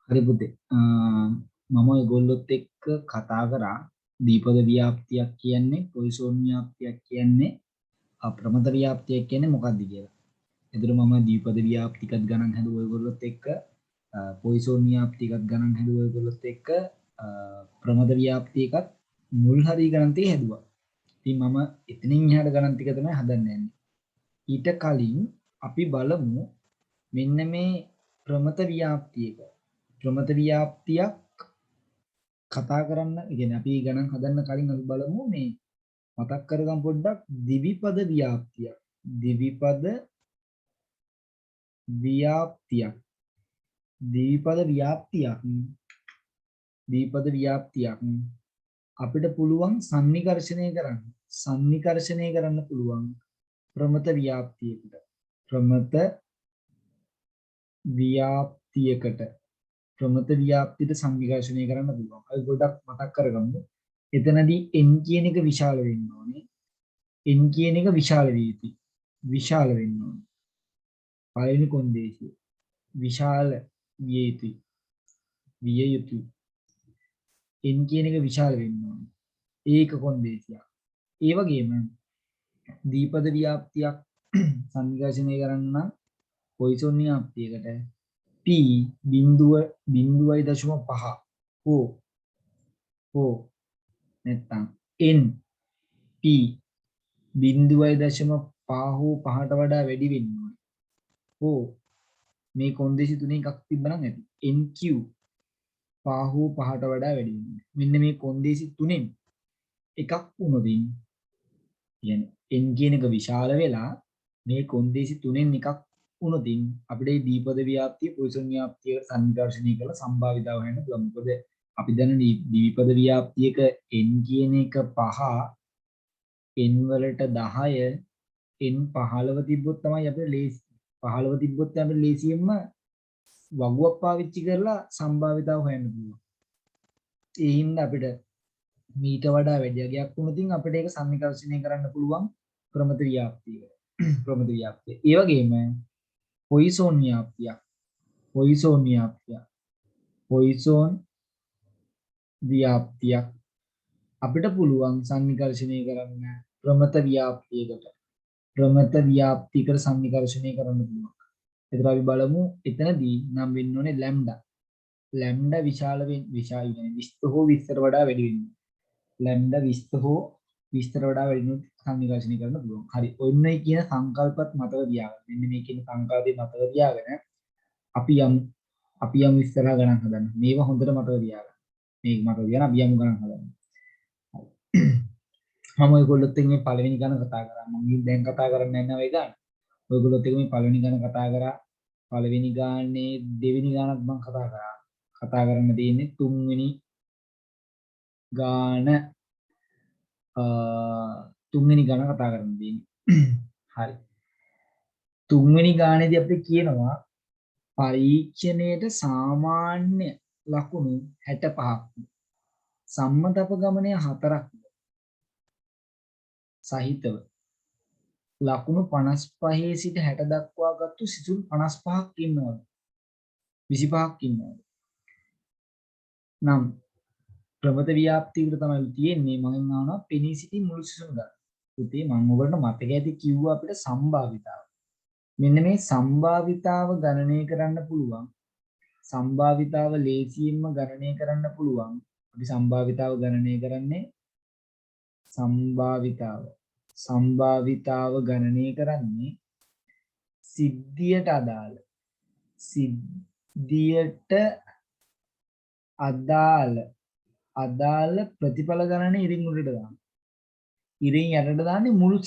හරි පුතේ. මම ඔයගොල්ලොත් එක්ක කතා කරා දීපද ව්‍යාප්තියක් කියන්නේ පොයිසෝන් ව්‍යාප්තියක් කියන්නේ අප්‍රමත ව්‍යාප්තියක් කියන්නේ මොකක්ද කියලා. එතකොට මම දීපද ව්‍යාප්තිකත් ගණන් හැදුවා ඔයගොල්ලොත් එක්ක පොයිසෝන් ව්‍යාප්තිකත් ගණන් හැදුවා ඔයගොල්ලොත් එක්ක ප්‍රමත ව්‍යාප්තියකත් මුල් හරි ගණන් ටික හැදුවා. ඉතින් මම එතනින් එහාට ගණන් ටික තමයි හදන්න යන්නේ. ඊට කලින් අපි බලමු මෙන්න මේ ප්‍රමත ව්‍යාප්තියක ප්‍රමත ව්‍යාප්තියක් කතා කරන්න කියන්නේ අපි ගණන් හදන්න කලින් අපි බලමු මේ මතක් කරගම් පොඩ්ඩක් දිවිපද ව්‍යාප්තියක් දිවිපද ව්‍යාප්තියක් දිවිපද ව්‍යාප්තියක් දීපද ව්‍යාප්තියක් අපිට පුළුවන් සන්නිකර්ෂණය කරන්න පුළුවන් ප්‍රමත ව්‍යාප්තියකට ප්‍රමත ව්‍යාප්තියට සන්නිකර්ෂණය කරන්න පුළුවන්. අපි පොඩ්ඩක් මතක් කරගමු. එතනදී n කියන එක විශාල වෙන්න ඕනේ. n කියන එක විශාල විය යුතුයි. විශාල වෙන්න ඕනේ. පළවෙනි කොන්දේසිය. විශාල විය යුතුයි. විය යුතුයි. n කියන එක විශාල වෙන්න ඕනේ. ඒක කොන්දේසියක්. ඒ වගේම දීපද ව්‍යාප්තියක් සන්නිකර්ෂණය කරන්න නම් පොයිසෝන් ව්‍යාප්තියකට p බිඳුවයි දශම 5 හෝ නැත්තම් n p බිඳුවයි දශම 5 හෝ 5ට වඩා වැඩි වෙන්න ඕනේ. හෝ මේ කොන්දේසි තුනේ එකක් තිබ්බනම් ඇති. nq 5 හෝ 5ට වඩා වැඩි වෙන්න ඕනේ. මෙන්න මේ කොන්දේසි තුනෙන් එකක් වුණොතින් කියන්නේ n කියන එක විශාල වෙලා මේ කොන්දේසි තුනෙන් එකක් වුණොතින් අපිට දීපද ව්‍යාප්තිය පොයිසෝන් ව්‍යාප්තියකට සන්නිකර්ෂණය කරලා සම්භාවිතාව හොයන්න පුළුවන්. මොකද අපි දන්නේ දීපද ව්‍යාප්තියක n කියන එක 5 n වලට 10 n 15 තිබ්බොත් තමයි අපිට ලේසි 15 තිබ්බොත් අපිට ලේසියෙන්ම වගුවක් පාවිච්චි කරලා සම්භාවිතාව හොයන්න පුළුවන්. ඒ හින්දා අපිට මීට වඩා වැඩි අගයක් වුණොතින් අපිට ඒක සන්නිකර්ෂණය කරන්න පුළුවන් ප්‍රමත ව්‍යාප්තියකට. ප්‍රමත ව්‍යාප්තිය. ඒ වගේම පොයිසෝන් ව්‍යාප්තියක් අපිට පුළුවන් සන්නිකර්ෂණය කරන්න ප්‍රමත ව්‍යාප්තියකට. ප්‍රමත ව්‍යාප්තියකට සන්නිකර්ෂණය කරන්න පුළුවන්. එතකොට අපි බලමු එතනදී නම් වෙන්න ඕනේ ලැම්ඩා. ලැම්ඩා විශාල කියන්නේ 20 හෝ 20ට වඩා වැඩි වෙන්න. ලැම්ඩා 20 හෝ 20ට වඩා වැඩි වෙනුත් සන්නිකර්ෂණය කරන්න පුළුවන්. හරි. ඔන්නයි කියන සංකල්පත් මතක තියාගන්න. මෙන්න මේ කියන සංකල්පේ මතක තියාගෙන අපි යම් ඉස්සරහා ගණන් හදන්න. මේවා හොඳට මතක තියාගන්න. මේක මතක තියාගෙන අපි යම් ගණන් හදන්න. මම ඔයගොල්ලොත් එක්ක මේ පළවෙනි ගණන කතා කරා. මම දැන් කතා කරන්නේ නැහැ නේද? ඔයගොල්ලොත් එක්ක මේ පළවෙනි ගණන කතා කරා. පළවෙනි ගානේ දෙවෙනි ගානත් මම කතා කරා. කතා කරන්න තියෙන්නේ තුන්වෙනි ගාන තුන්වෙනි ගාන කතා කරන්න තියෙන්නේ. හරි. තුන්වෙනි ගානේදී අපි කියනවා පරීක්ෂණයට සාමාන්‍ය ලකුණු 65ක් සම්මත අපගමනය 4ක් සහිතව ලකුණු 55 සිට 60 දක්වා ගත්තු සිසුන් 55ක් ඉන්නවා. 25ක් ඉන්නවා. නම් ප්‍රමත ව්‍යාප්තියකට තමයි තියෙන්නේ. මම අහනවා පෙනී සිටි මුළු සිසුන් ගන්න. පුතේ මම ඔබට මතක ඇති කිව්වා අපිට සම්භාවිතාව. මෙන්න මේ සම්භාවිතාව ගණනය කරන්න පුළුවන්. සම්භාවිතාව ලේසියෙන්ම ගණනය කරන්න පුළුවන්. අපි සම්භාවිතාව ගණනය කරන්නේ සම්භාවිතාව ගණනය කරන්නේ සිද්ධියට අදාළ ප්‍රතිඵල ගණන ඉරින් උඩට දාන්න. ඉරින් යටට දාන්නේ මුළු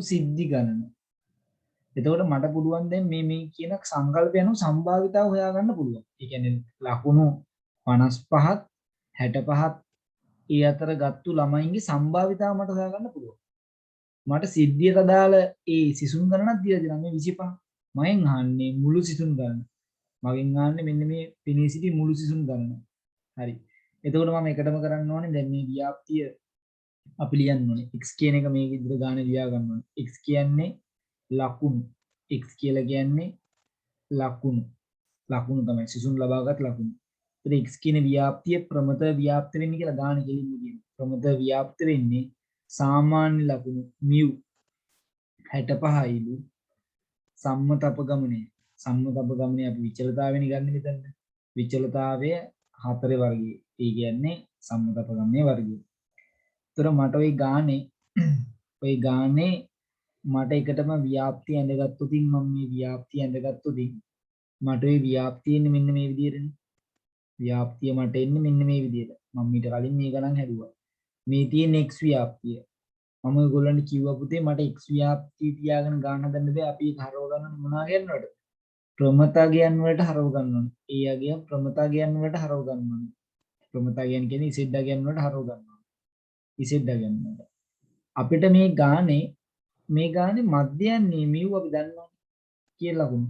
සිද්ධි ගණන. එතකොට මට පුළුවන් දැන් මේ කියන සංකල්පය අනුව සම්භාවිතාව හොයාගන්න පුළුවන්. ඒ කියන්නේ ලකුණු 55ත් 65ත් ඒ අතර ගත්තු ළමයින්ගේ සම්භාවිතාව මට හොයාගන්න පුළුවන්. මට සිද්ධියට අදාළ ඒ සිසුන් ගණනක් දීලා දෙනවා මේ 25. මගෙන් අහන්නේ මුළු සිසුන් ගණන. මගෙන් අහන්නේ මෙන්න මේ පෙනී සිටි මුළු සිසුන් ගණන. හරි. එතකොට මම එකටම කරන්න ඕනේ දැන් මේ ව්‍යාප්තිය අපි ලියන්න ඕනේ. x කියන එක මේ විදිහට ගානේ ලියා ගන්න ඕනේ. x කියන්නේ ලකුණු. x කියලා කියන්නේ ලකුණු. ලකුණු තමයි සිසුන් ලබාගත් ලකුණු. ඒතර x කියන ව්‍යාප්තිය ප්‍රමත ව්‍යාප්ත වෙන්නේ කියලා ගාන කෙලින්ම කියනවා. ප්‍රමත ව්‍යාප්ත වෙන්නේ සාමාන්‍ය ලකුණු mu 65යිලු සම්මත අපගමනය. සම්මත අපගමනය අපි විචලතාවෙනි ගන්න මෙතන. විචලතාවය 4 වර්ගය. ඒ කියන්නේ සම්මත අපගමනයේ වර්ගය. ඒතර මට ওই ගානේ මට එකටම ව්‍යාප්තිය ඇඳගත්තොතින් මම මේ ව්‍යාප්තිය ඇඳගත්තොතින් මට ওই ව්‍යාප්තිය එන්නේ මෙන්න මේ විදිහටනේ. ව්‍යාප්තිය මට එන්නේ මෙන්න මේ විදිහට. මම ඊට කලින් මේ ගණන් හැදුවා. මේ තියෙන x ව්‍යාප්තිය. මම ඔයගොල්ලන්ට කිව්වා පුතේ මට x ව්‍යාප්තිය තියාගෙන ගන්න හදන්න බෑ. අපි ඒක හරව ගන්න මොනවා කරනවද? ප්‍රමතගයන් වලට හරව ගන්න ඕනේ. ඒ යගය ප්‍රමතගයන් වලට හරව ගන්න ඕනේ. ප්‍රමතගයන් කියන්නේ ඉසෙඩ්ඩගයන් වලට හරව ගන්න ඕනේ. ඉසෙඩ්ඩගයන් වලට. අපිට මේ ගානේ මධ්‍යයන්නේ මියු අපි දන්නවා කියලා ලකුණු.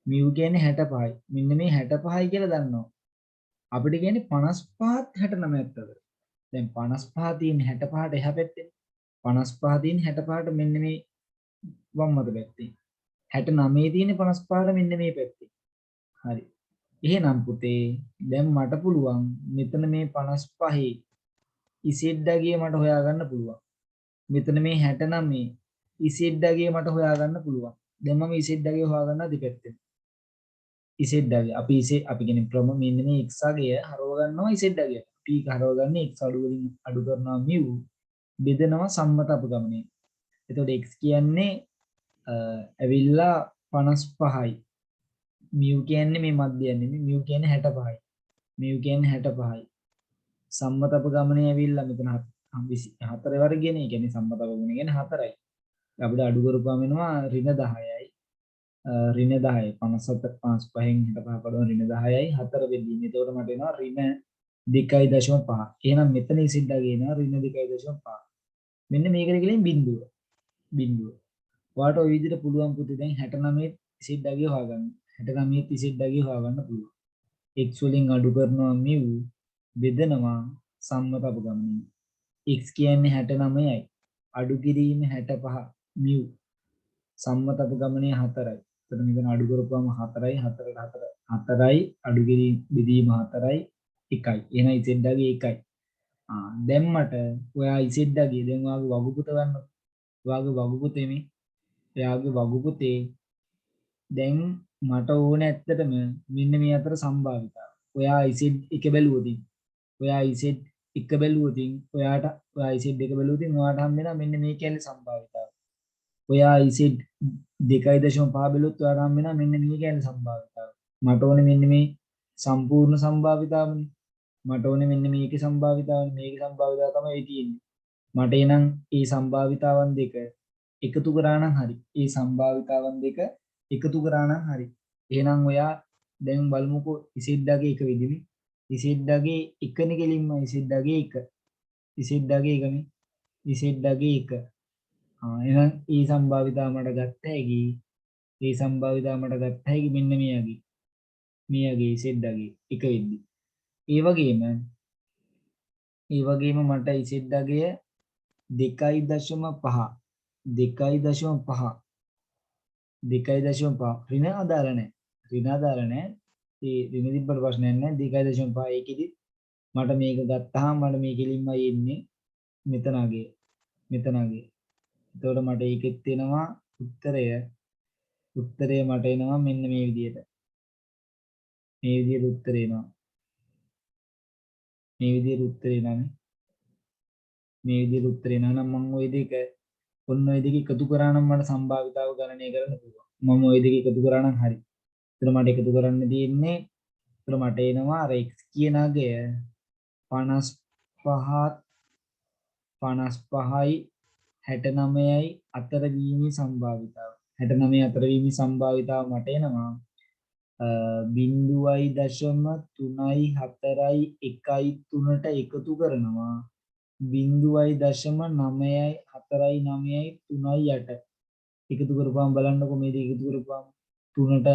මියු කියන්නේ 65යි. මෙන්න මේ 65යි කියලා දන්නවා. අපිට කියන්නේ 55ත් 69ත් අතර. දැන් 55 තියෙන 65ට එහා පැත්තේ. 55 තියෙන 65ට මෙන්න මේ වම් අත පැත්තේ. 69 තියෙන 55ට මෙන්න මේ පැත්තේ. හරි. එහෙනම් පුතේ දැන් මට පුළුවන් මෙතන මේ 55 ඉසෙඩ්ඩගේ මට හොයාගන්න පුළුවන්. මෙතන මේ 69 ඉසෙඩ්ඩගේ මට හොයාගන්න පුළුවන්. දැන් මම ඉසෙඩ්ඩගේ හොයාගන්නවා දෙපැත්තෙන්. ඉසෙඩ්ඩගේ අපි කියන්නේ මෙන්න මේ x අගය හරව ගන්නවා ඉසෙඩ්ඩගේ. p හරව ගන්න x අඩු වලින් අඩු කරනවා mu බෙදනවා සම්මත අපගමනය. එතකොට x කියන්නේ ඇවිල්ලා 55යි. mu කියන්නේ මේ මධ්‍යයන්නේ mu කියන්නේ 65යි. mu කියන්නේ 65යි. සම්මත අපගමනය ඇවිල්ලා මෙතන 4 වර්ගයනේ. ඒ කියන්නේ සම්මත අපගමනය කියන්නේ 4යි. අපිට අඩු කරපුවාම එනවා ඍණ 10යි. ඍණ 10යි 57 55න් 65 කඩන ඍණ 10යි 4 වෙද්දී. එතකොට මට එනවා ඍණ 2.5. එහෙනම් මෙතන ඉසිද්දාගේ එනවා ඍණ 2.5. මෙන්න මේකට කියන්නේ බිඳුව. ඔයාලට ওই විදිහට පුළුවන් පුතේ දැන් 69 ඉසිද්දාගේ හොයාගන්න. 69 ඉසිද්දාගේ හොයාගන්න පුළුවන්. x වලින් අඩු කරනවා mu බෙදනවා සම්මත අපගමනය. x කියන්නේ 69යි. අඩු කිරීම 65 mu සම්මත අපගමනය 4යි. එතන මෙතන අඩු කරපුවම 4යි 4ට 4යි අඩු කිරීම බෙදීම 4යි 1යි. එහෙනම් ඉසෙඩ්ඩාගේ 1යි. දැන් මට ඔයා ඉසෙඩ්ඩාගේ දැන් ඔයාගේ වගුපුත ගන්න. ඔයාගේ වගුපුතේ මේ එයාගේ වගුපුතේ දැන් මට ඕන ඇත්තටම මෙන්න මේ අතර සම්භාවිතාව. ඔයා ඉසෙඩ් එක බැලුවොතින් ඔයා ඉසෙඩ් එක බැලුවොතින් ඔයා ඉසෙඩ් එක බැලුවොතින් ඔයාට හම්බ වෙනවා මෙන්න මේ කියන්නේ සම්භාවිතාව. ඔයා ඉසෙඩ් 2.5 බැලුවොත් ඔයාට හම්බ වෙනවා මෙන්න මේ කියන්නේ සම්භාවිතාව. මට ඕනේ මෙන්න මේ සම්පූර්ණ සම්භාවිතාවනේ. මට ඕනේ මෙන්න මේකේ සම්භාවිතාවනේ. මේකේ සම්භාවිතාව තමයි තියෙන්නේ. මට එනං ඒ සම්භාවිතාවන් දෙක එකතු කරා නම් හරි. ඒ සම්භාවිතාවන් දෙක එකතු කරා නම් හරි. එහෙනම් ඔයා දැන් බලමුකෝ ඉසෙඩ්ඩාගේ එක විදිහේ. ඉසෙඩ්ඩාගේ එකනේ කෙලින්ම ඉසෙඩ්ඩාගේ එක. ඉසෙඩ්ඩාගේ එකනේ. ඉසෙඩ්ඩාගේ එක. එහෙනම් ඒ සම්භාවිතාව මට ගත්ත හැකි. ඒ සම්භාවිතාව මට ගත්ත හැකි මෙන්න මෙයාගේ ඉසෙඩ්ඩාගේ එක වෙද්දි. ඒ වගේම මට ඉසෙඩ්ඩාගේ 2.5 ඍණ අදාළ නැහැ. ඒ ඍණ තිබ්බට ප්‍රශ්නයක් නැහැ. 2.5 ඒකෙදි මට මේක ගත්තාම මට මේ කෙලින්ම එන්නේ මෙතන අගේ. එතකොට මට ඒකෙත් එනවා උත්තරය මට එනවා මෙන්න මේ විදිහට. මේ විදිහට උත්තරේ එනවා. මේ විදිහට උත්තරේ එනවා නම් මම ওই දෙක ඔන්න ඔය දෙක එකතු කරා නම් මට සම්භාවිතාව ගණනය කරන්න පුළුවන්. මම ওই දෙක එකතු කරා නම් හරි. එතන මට එකතු කරන්න තියෙන්නේ එතන මට එනවා අර x කියන අගය 55යි 69යි අතර වීමේ සම්භාවිතාව. 69 අතර වීමේ සම්භාවිතාව මට එනවා 0.34.1.3ට එකතු කරනවා 0.949.3.8 එකතු කරපුවාම බලන්නකො මේ දෙක එකතු කරපුවාම 3ට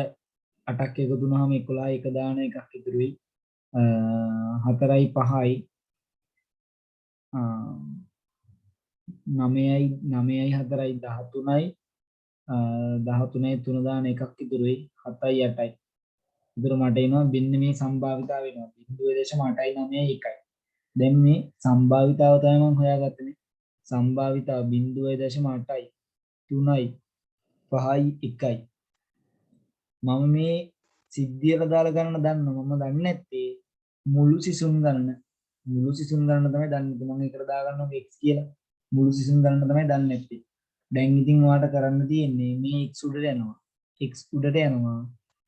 8ක් එකතු වුනහම 11 එක දාන එකක් ඉතුරු වෙයි 4යි 5යි 9යි 4යි 13යි 13 3 දාන එකක් ඉතුරුයි 7යි 8යි. ඉතුරු මට එනවා බින්න මේ සම්භාවිතාව වෙනවා 0.891යි. දැන් මේ සම්භාවිතාව තමයි මම හොයාගත්තේ. සම්භාවිතාව 0.8යි 3යි 5යි 1යි. මම මේ සිද්ධියට දාලා ගණන දන්නවා. මම දන්නේ නැත්තේ මුළු සිසුන් ගණන. මුළු සිසුන් ගණන තමයි දන්නේ. මම ඒකට දාගන්නවා x කියලා. මුළු සිසුන් ගණන තමයි දන්නේ නැත්තේ. දැන් ඉතින් ඔයාලට කරන්න තියෙන්නේ මේ x උඩට යනවා. x උඩට යනවා.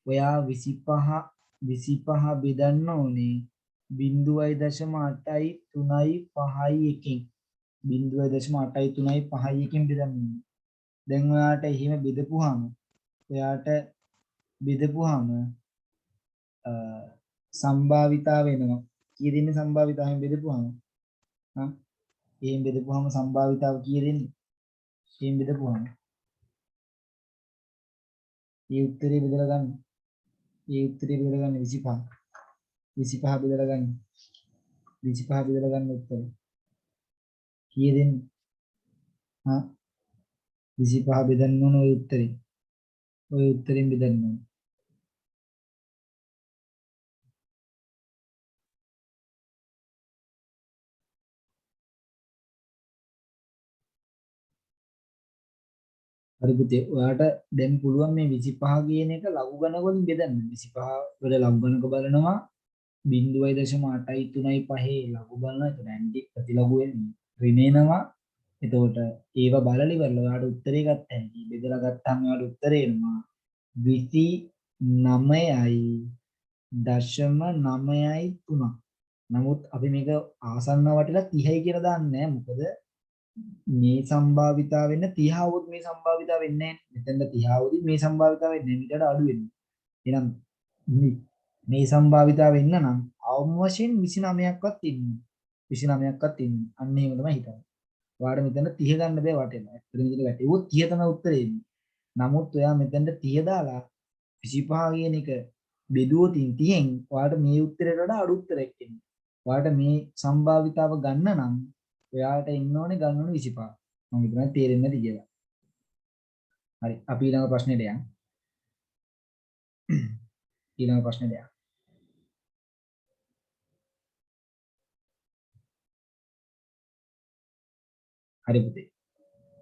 ඔයා 25 බෙදන්න ඕනේ 0.8යි 3යි 5යි 1කින්. 0.8යි 3යි 5යි 1කින් බෙදන්න ඕනේ. දැන් ඔයාට එහෙම බෙදපුවාම ඔයාට බෙදපුවාම සම්භාවිතාව වෙනවා. කීය දෙන්නේ සම්භාවිතාවෙන් බෙදපුවාම? හා? එහෙන් බෙදපුවාම සම්භාවිතාව කීය දෙන්නේ? එහෙන් බෙදපුවාම. මේ උත්තරේ බෙදලා ගන්න. මේ උත්තරේ බෙදලා ගන්න 25. 25 බෙදලා ගන්න. 25 බෙදලා ගන්න උත්තරේ. කීය දෙන්නේ? හා? 25 බෙදන්න ඕන ඔය උත්තරේ. ඔය උත්තරෙන් බෙදන්න ඕන. හරි පුතේ ඔයාට දැන් පුළුවන් මේ 25 කියන එක ලඝු ගණක වලින් බෙදන්න 25 වල ලඝු ගණක බලනවා 0.8යි 3යි 5යි ලඝු බලනවා එතන ඇන්ටි ප්‍රතිලඝු වෙන්නේ රිනේනවා එතකොට ඒව බලලා ඉවරලා ඔයාට උත්තරේ ගත්ත හැකි බෙදලා ගත්තාම ඔයාට උත්තරේ එනවා 29යි 0.9යි 3. නමුත් අපි මේක ආසන්න වටලා 30යි කියලා දාන්නේ නැහැ මොකද මේ සම්භාවිතාව වෙන්න 30 આવොත් මේ සම්භාවිතාව වෙන්නේ නැහැ. මෙතෙන්ද 30 આવොත් මේ සම්භාවිතාව වෙන්නේ ඊට අඩු වෙනවා. එහෙනම් මේ සම්භාවිතාව වෙන්න නම් අවම වශයෙන් 29ක්වත් ඉන්න. 29ක්වත් ඉන්න. අන්න එහෙම තමයි හිතන්නේ. ඔයාලට මෙතන 30 ගන්න බෑ වටේට. ඇත්තටම මෙතන වැටෙවොත් 30 තමයි උත්තරේ එන්නේ. නමුත් ඔයා මෙතෙන්ට 30 දාලා 25 කියන එක බෙදුවොත් 30න් ඔයාලට මේ උත්තරයට වඩා අඩු උත්තරයක් එන්නේ. ඔයාලට මේ සම්භාවිතාව ගන්න නම් ඔයාලට ඉන්න ඕනේ ගන්න ඕනේ 25. මම හිතනවා තේරෙන්නේ නැති කියලා. හරි අපි ඊළඟ ප්‍රශ්නෙට යමු. ඊළඟ ප්‍රශ්නෙට යමු. හරි පුතේ.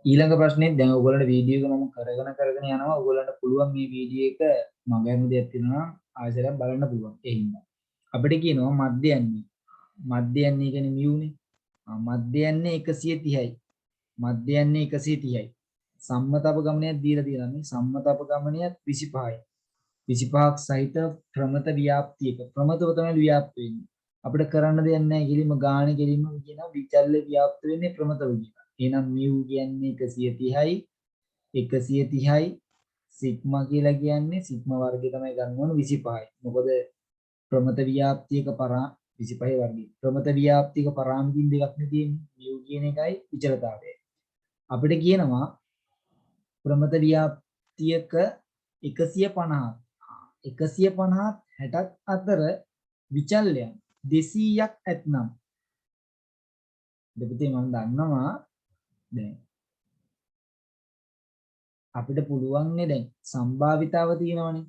ඊළඟ ප්‍රශ්නේ දැන් ඔයගොල්ලන්ට වීඩියෝ එක මම කරගෙන යනවා. ඔයගොල්ලන්ට පුළුවන් මේ වීඩියෝ එක මගහැරෙන දෙයක් තියෙනවා ආයෙසරක් බලන්න පුළුවන්. ඒ හින්දා අපිට කියනවා මධ්‍යයන්නේ. මධ්‍යයන්නේ කියන්නේ මියුනේ. මධ්‍යයන්නේ 130යි. මධ්‍යයන්නේ 130යි. සම්මත අපගමනයක් දීලා තියෙනවා මේ සම්මත අපගමනයත් 25යි. 25ක් සහිත ප්‍රමත ව්‍යාප්තියක ප්‍රමතව තමයි ව්‍යාප්ත වෙන්නේ. අපිට කරන්න දෙයක් නැහැ. කිලිම ගානේ කිලිම කියනවා විචල්්‍ය ව්‍යාප්ත වෙන්නේ ප්‍රමතව කියලා. එහෙනම් mu කියන්නේ 130යි 130යි සිග්මා කියලා කියන්නේ සිග්මා වර්ගය තමයි ගන්න ඕන 25යි. මොකද ප්‍රමත ව්‍යාප්තියක 25 වර්ගය. ප්‍රමත ව්‍යාප්තියක පරාමිතින් දෙකක් නේ තියෙන්නේ. mu කියන එකයි විචලතාවය. අපිට කියනවා ප්‍රමත ව්‍යාප්තියක 150 150 60ක් අතර විචල්යන් 200ක් ඇතනම් දෙපිටේ මම දන්නවා දැන් අපිට පුළුවන් නේ දැන් සම්භාවිතාව තියෙනවනේ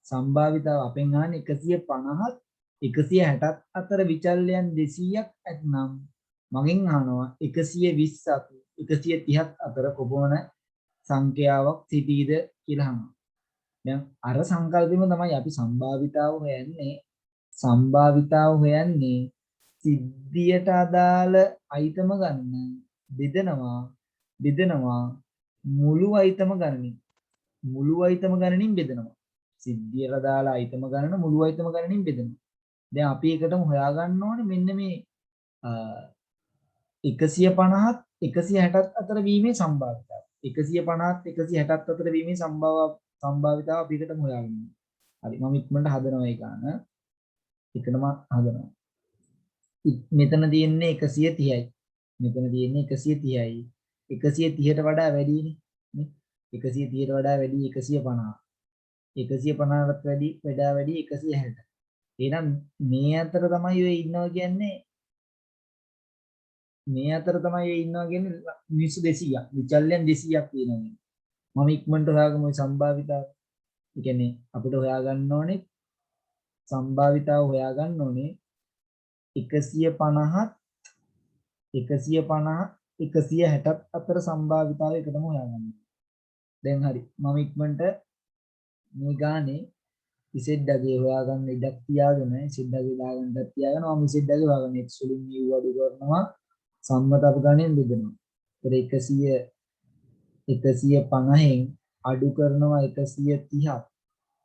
සම්භාවිතාව අපෙන් අහන්නේ 150ත් 160ක් අතර විචල්යන් 200ක් ඇතනම් මගෙන් අහනවා 120ක් 130ක් අතර කොපමණ සංඛ්‍යාවක් සිටීද කියලා අහනවා. දැන් අර සංකල්පෙම තමයි අපි සම්භාවිතාව හොයන්නේ සිද්ධියට අදාළ අයිතම ගන්න බෙදනවා මුළු අයිතම ගණනින් බෙදනවා සිද්ධියට අදාළ අයිතම ගණන මුළු අයිතම ගණනින් බෙදනවා. දැන් අපි එකටම හොයාගන්න ඕනේ මෙන්න මේ 150ත් 160ත් අතර වීමේ සම්භාවිතාව 150ත් 160ත් අතර වීමේ සම්භාවිතාව අපි එකටම හොයාගන්න. හරි මම ඉක්මනට හදනවා ඒ ගාන. එකනම හදනවා. මෙතන තියෙන්නේ 130යි. මෙතන තියෙන්නේ 130යි. 130ට වඩා වැඩිනේ. නේ? 130ට වඩා වැඩි 150. 150ට වඩා වැඩි 160. එහෙනම් මේ අතර තමයි ඔය ඉන්නවා කියන්නේ මිනිස්සු 200ක් විචල්යන් 200ක් තියෙනවා. මම ඉක්මනට හොයාගමු මේ සම්භාවිතාව. ඒ කියන්නේ අපිට හොයාගන්න ඕනේ සම්භාවිතාව හොයාගන්න ඕනේ 150ත් 150 160ත් අතර සම්භාවිතාව එකටම හොයාගන්න. දැන් හරි මම ඉක්මනට මේ ගානේ ඉසෙඩ්ඩගේ හොයාගන්න ඉඩක් තියාගෙන ඉසෙඩ්ඩගේ දාගන්න ඉඩක් තියාගෙන මම ඉසෙඩ්ඩගේ හොයාගන්න x වලින් u අඩු කරනවා සම්මත අපගණයෙන් බෙදනවා. ඒතර 150න් අඩු කරනවා 130ක්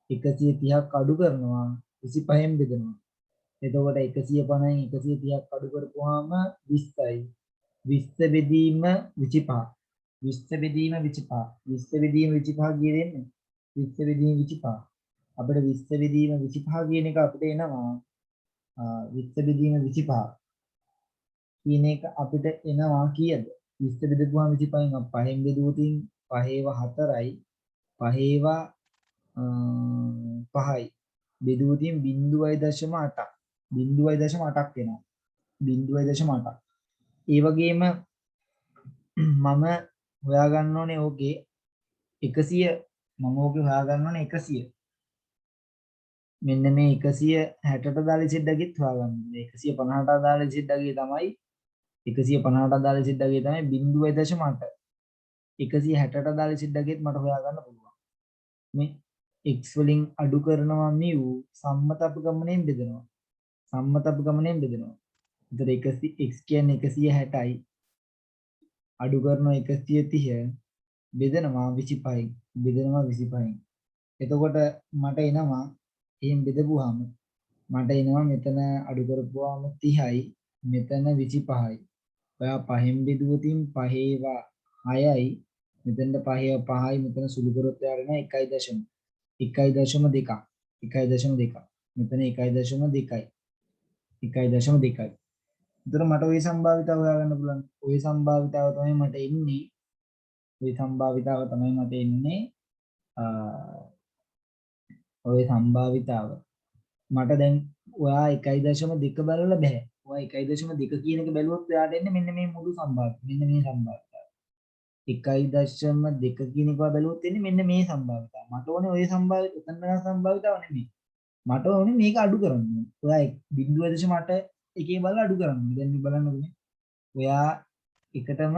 130ක් අඩු කරනවා 25න් බෙදනවා. එතකොට 150න් 130ක් අඩු කරපුවාම 20යි. 20 බෙදීම 25. 20 බෙදීම 25. 20 බෙදීම 25 කියන්නේ 20 බෙදීම 25. අපිට 20 බෙදීම 25 කියන එක අපිට එනවා 20 බෙදීම 25 කියන එක අපිට එනවා කීයද? 20 බෙදපුවාම 25න් අප 5න් බෙදුවොතින් 5 4යි 5 5යි බෙදුවොතින් 0.8ක් 0.8ක් වෙනවා 0.8ක්. ඒ වගේම මම හොයාගන්න ඕනේ ඕකේ 100 මම ඕකේ හොයාගන්න ඕනේ 100 මෙන්න මේ 160ට දාලා ඉසෙඩ්ඩගෙත් හොයාගන්න ඕනේ 150ට දාලා ඉසෙඩ්ඩගේ තමයි 150ට දාලා ඉසෙඩ්ඩගේ තමයි 0.8 160ට දාලා ඉසෙඩ්ඩගෙත් මට හොයාගන්න පුළුවන් මේ x වලින් අඩු කරනවා mu සම්මත අපගමනයෙන් බෙදනවා සම්මත අපගමනයෙන් බෙදනවා. ඒතර x කියන්නේ 160යි අඩු කරනවා 130 බෙදනවා 25යි බෙදනවා 25යි. එතකොට මට එනවා එහෙන් බෙදපුවාම මට එනවා මෙතන අඩු කරපුවාම 30යි මෙතන 25යි. ඔයා 5න් බෙදුවොතින් 5 6යි මෙතනට 5 5යි මෙතන සුළු කරොත් යාර එනවා 1.2 1.2 1.2 මෙතන 1.2යි 1.2යි. එතකොට මට ওই සම්භාවිතාව හොයාගන්න පුළුවන්. ওই සම්භාවිතාව තමයි මට එන්නේ. ওই සම්භාවිතාව තමයි මට එන්නේ. ওই සම්භාවිතාව මට දැන් ඔයා 1.2 බලලා බෑ. ඔයා 1.2 කියන එක බැලුවොත් ඔයාට එන්නේ මෙන්න මේ මුළු සම්භාවිතාව. මෙන්න මේ සම්භාවිතාව. 1.2 කියන එක බැලුවොත් එන්නේ මෙන්න මේ සම්භාවිතාව. මට ඕනේ ওই සම්භාවිතාව උතන සම්භාවිතාව නෙමෙයි. මට ඕනේ මේක අඩු කරන්න. ඔයා 0.8 එකේ බලලා අඩු කරන්න. දැන් මේ බලන්නකෝ. ඔයා එකටම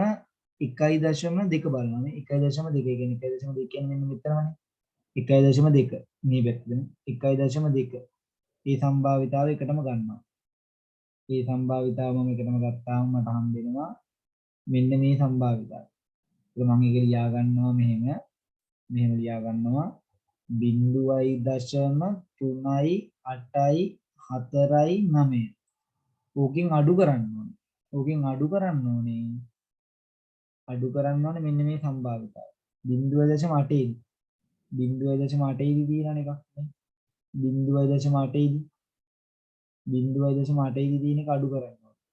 1.2 බලනවා නේ 1.2 කියන්නේ 1.2 කියන්නේ මෙන්න මෙතනනේ 1.2 මේ පැත්තෙන් 1.2 ඒ සම්භාවිතාව එකටම ගන්නවා. ඒ සම්භාවිතාව මම එකටම ගත්තාම මට හම්බ වෙනවා මෙන්න මේ සම්භාවිතාව. ඒක මම ඒක ලියා ගන්නවා මෙහෙම ලියා ගන්නවා 0.3යි 8යි 4යි 9. ඕකෙන් අඩු කරන්න ඕනේ. ඕකෙන් අඩු කරන්න ඕනේ මෙන්න මේ සම්භාවිතාව 0.8යි 0.8යි තියෙන එකක් නේ 0.8යි 0.8යි තියෙන එක අඩු කරන්න ඕනේ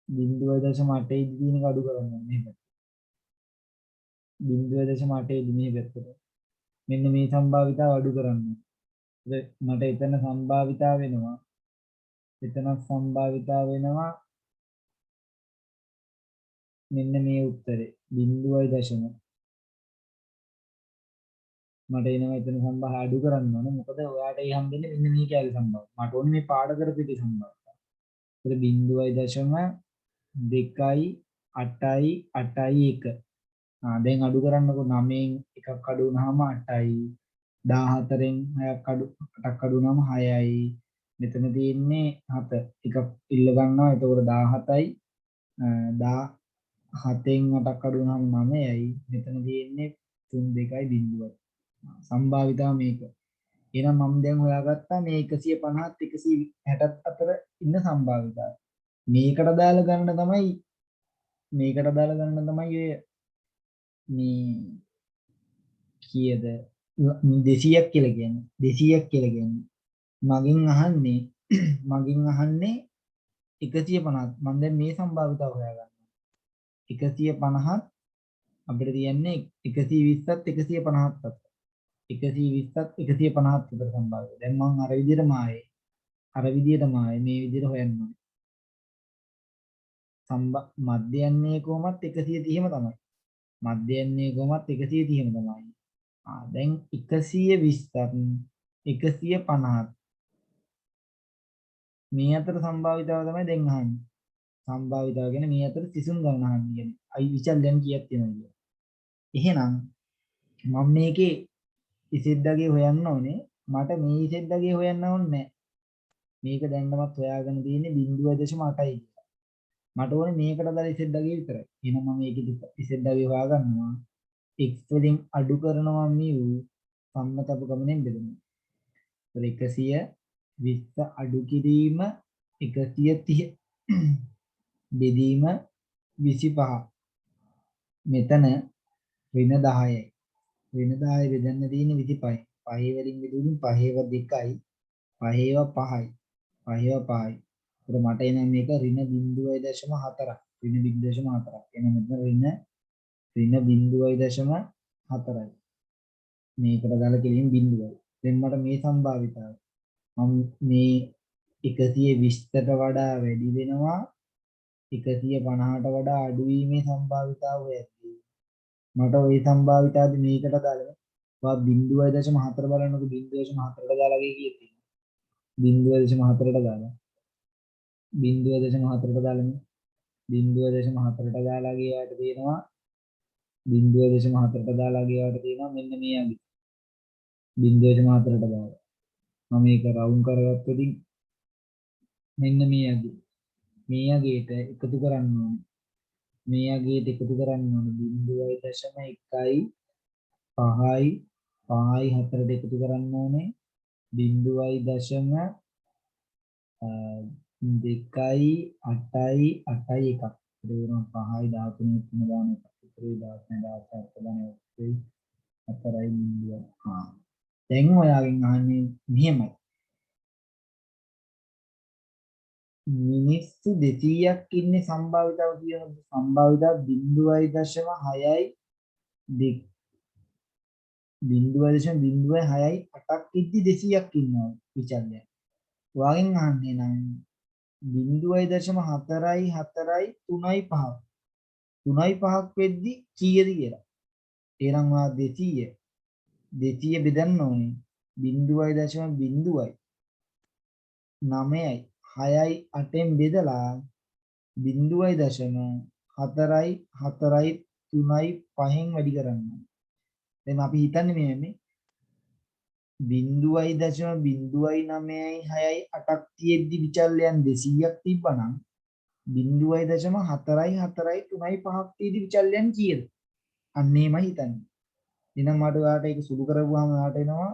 0.8යි තියෙන එක අඩු කරන්න ඕනේ මේක 0.8යි මේ පැත්තට මෙන්න මේ සම්භාවිතාව අඩු කරන්න ඕනේ මට එතන සම්භාවිතාව වෙනවා එතන සම්භාවිතාව වෙනවා මෙන්න මේ උත්තරේ 0.0 මට එනවා එතන සම්භාවිතාව අඩු කරන්න ඕනේ මොකද ඔයාට ඒ හම්බෙන්නේ මෙන්න මේ කැලේ සම්භාවිතාව මට ඕනේ මේ පාඩ කරපු එකේ සම්භාවිතාව ඒක 0.2යි 8යි 8යි 1 දැන් අඩු කරන්නකො 9න් එකක් අඩු වුනහම 8යි 14න් 6ක් අඩු 8ක් අඩු වුනහම 6යි මෙතන තියෙන්නේ 7 එකක් ඉල්ල ගන්නවා එතකොට 17යි 17න් 8ක් අඩු වුනහම 9යි මෙතන තියෙන්නේ 3 2යි බිංදුවයි සම්භාවිතාව මේක එහෙනම් මම දැන් හොයාගත්තා මේ 150ත් 160ත් අතර ඉන්න සම්භාවිතාව මේකට දාලා ගන්න තමයි ඔය මේ කීයද 200ක් කියලා කියන්නේ 200ක් කියලා කියන්නේ මගෙන් අහන්නේ 150 මම දැන් මේ සම්භාවිතාව හොයාගන්නවා 150ත් අපිට තියන්නේ 120ත් 150ත් අතර 120ත් 150ත් අතර සම්භාවිතාව දැන් මම අර විදිහටම ආයේ මේ විදිහට හොයන්න ඕනේ මධ්‍යයන්නේ කොහොමත් 130ම තමයි මධ්‍යයන්නේ කොහොමත් 130ම තමයි. දැන් 120ත් 150ත් මේ අතර සම්භාවිතාව තමයි දැන් අහන්නේ. සම්භාවිතාව කියන්නේ මේ අතර සිසුන් ගණන අහන්නේ කියන්නේ. අයි විචල්යන් කීයක් තියෙනවද කියලා. එහෙනම් මම මේකේ ඉසෙද්දගේ හොයන්න ඕනේ. මට මේ ඉසෙද්දගේ හොයන්න ඕනේ නැහැ. මේක දැන්නමත් හොයාගෙන තියෙන්නේ 0.8යි. මට ඕනේ මේකට දාලා ඉසෙද්දගේ විතරයි. එහෙනම් මම මේකේ ඉසෙද්දගේ හොයාගන්නවා. x වලින් අඩු කරනවා mu සම්මතප ගමනෙන් බෙදෙනවා. 120 අඩු කිරීම 130 බෙදීම 25. මෙතන ඍණ 10යි. ඍණ 10 බෙදන්න තියෙන්නේ 25යි. 5 වලින් බෙදුවොත් 5ව 2යි. 5ව 5යි. 5ව 5යි. ඒත් මට එන මේක ඍණ 0.4ක්. ඍණ 0.4ක්. එහෙනම් මෙතන ඍණ 0.4යි. මේකට දාලා කෙලින් බිඳුවයි. දැන් මට මේ සම්භාවිතාව මම මේ 120ට වඩා වැඩි වෙනවා 150ට වඩා අඩු වීමේ සම්භාවිතාව ඇති. මට ওই සම්භාවිතාවද මේකට දාලා වා 0.4 බලන්නකො 0.4ට දාලා ගියේ කීයද? 0.4ට දාලා 0.4ට දාලා 0.4ට දාලා ගියාට තියෙනවා 0.4ට දාලා ගියාට තියෙනවා මෙන්න මේ අගි 0.4ට දාලා මම මේක රවුන්ඩ් කරගත්තොත් මෙන්න මේ අගේට එකතු කරන්න ඕනේ. මේ අගේට එකතු කරන්න ඕනේ 0.1යි 5යි 5යි 4ට එකතු කරන්න ඕනේ 0.2යි 8යි 8යි 1ක්. ඒක වෙනවා 5යි 13 3 දාන එකක්. ඉතින් 16 17 දාන එකයි 4යි 0. දැන් ඔයාගෙන් අහන්නේ මෙහෙමයි. මිනිස්සු 200ක් ඉන්නේ සම්භාවිතාව කියන සම්භාවිතාව 0.6යි 0.06යි 8ක් ඉද්දි 200ක් ඉන්නවා විචල්ය. ඔයාගෙන් අහන්නේ නම් 0.4යි 4යි 3යි 5ක් 3යි 5ක් වෙද්දි කීයද කියලා. එහෙනම් ඔයා 200 බෙදන්න ඕනේ 0.0යි 9යි 6යි 8ෙන් බෙදලා 0.4යි 4යි 3යි 5න් වැඩි කරන්න. දැන් අපි හිතන්නේ මේ 0.09යි 6යි 8ක් තියෙද්දි විචල්යන් 200ක් තිබ්බනම් 0.4යි 4යි 3යි 5ක් තියෙද්දි විචල්යන් කීයද? අන්න එහෙමයි හිතන්නේ. එහෙනම් මට ඔයාලට ඒක සුළු කරපුවාම ඔයාලට එනවා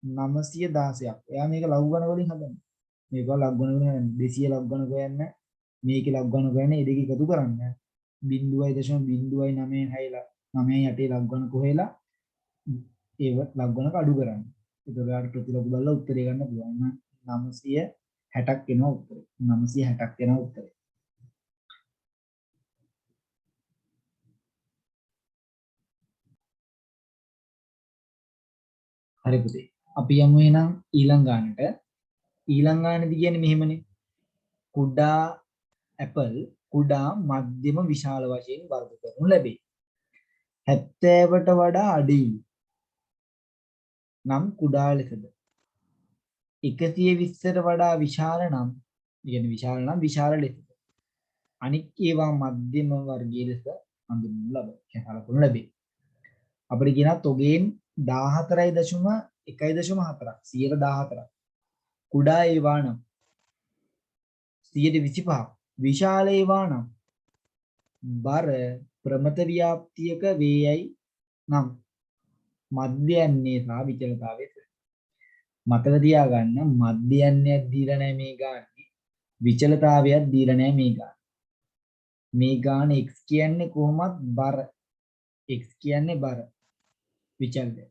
916ක්. එයා මේක ලඝු ගණන වලින් හදන්නේ. මේක ලඝු ගණන වලින් 200 ලඝු ගණන හොයන්න මේකේ ලඝු ගණන හොයන්න ඒ දෙක එකතු කරන්න 0.09 9.8 ලඝු ගණන කොහෙලා ඒව ලඝු ගණනක අඩු කරන්න. ඒතකොට ඔයාලට ප්‍රතිලඝු බලලා උත්තරය ගන්න පුළුවන්. 960ක් එනවා උත්තරේ. 960ක් එනවා උත්තරේ. හරි පුතේ. අපි යමු එහෙනම් ඊළඟ ගානට. ඊළඟ ගානේදී කියන්නේ මෙහෙමනේ. කුඩා ඇපල් කුඩා මධ්‍යම විශාල වශයෙන් වර්ග කරනු ලැබේ. 70ට වඩා අඩුයි නම් කුඩා ලෙසද 120ට වඩා විශාල නම් කියන්නේ විශාල නම් විශාල ලෙසද අනික් ඒවා මධ්‍යම වර්ගයේ ලෙස හඳුන්වනු ලබයි. කලකුණු ලැබේ. අපිට කියනවා තොගෙන් 14.1.4ක් 114ක් කුඩා ඒවා නම් 125ක් විශාල ඒවා නම් බර ප්‍රමත ව්‍යාප්තියක වේයයි නම් මධ්‍යයන්නේ සහ විචලතාවය මතක තියාගන්න මධ්‍යයන්නයක් දීලා නැහැ මේ ගානේ විචලතාවයක් දීලා නැහැ මේ ගානේ මේ ගාන x කියන්නේ කොහොමත් බර x කියන්නේ බර විචල්ය.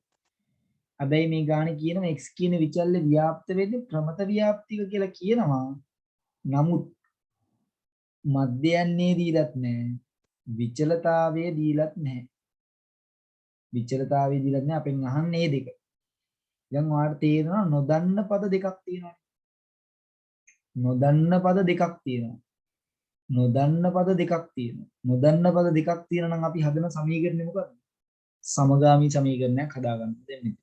හැබැයි මේ ගානේ කියනවා x කියන විචල්‍ය ව්‍යාප්ත වෙන්නේ ප්‍රමත ව්‍යාප්තික කියලා කියනවා. නමුත් මධ්‍යයන්නේ දීලත් නැහැ. විචලතාවයේ දීලත් නැහැ. විචලතාවයේ දීලත් නැහැ. අපෙන් අහන්නේ මේ දෙක. දැන් ඔයාලට තේරෙනවා නොදන්න පද දෙකක් තියෙනවා. නොදන්න පද දෙකක් තියෙනවා. නොදන්න පද දෙකක් තියෙනවා. නොදන්න පද දෙකක් තියෙනවා නම් අපි හදන සමීකරණය මොකක්ද? සමගාමී සමීකරණයක් හදාගන්න දෙන්නේ.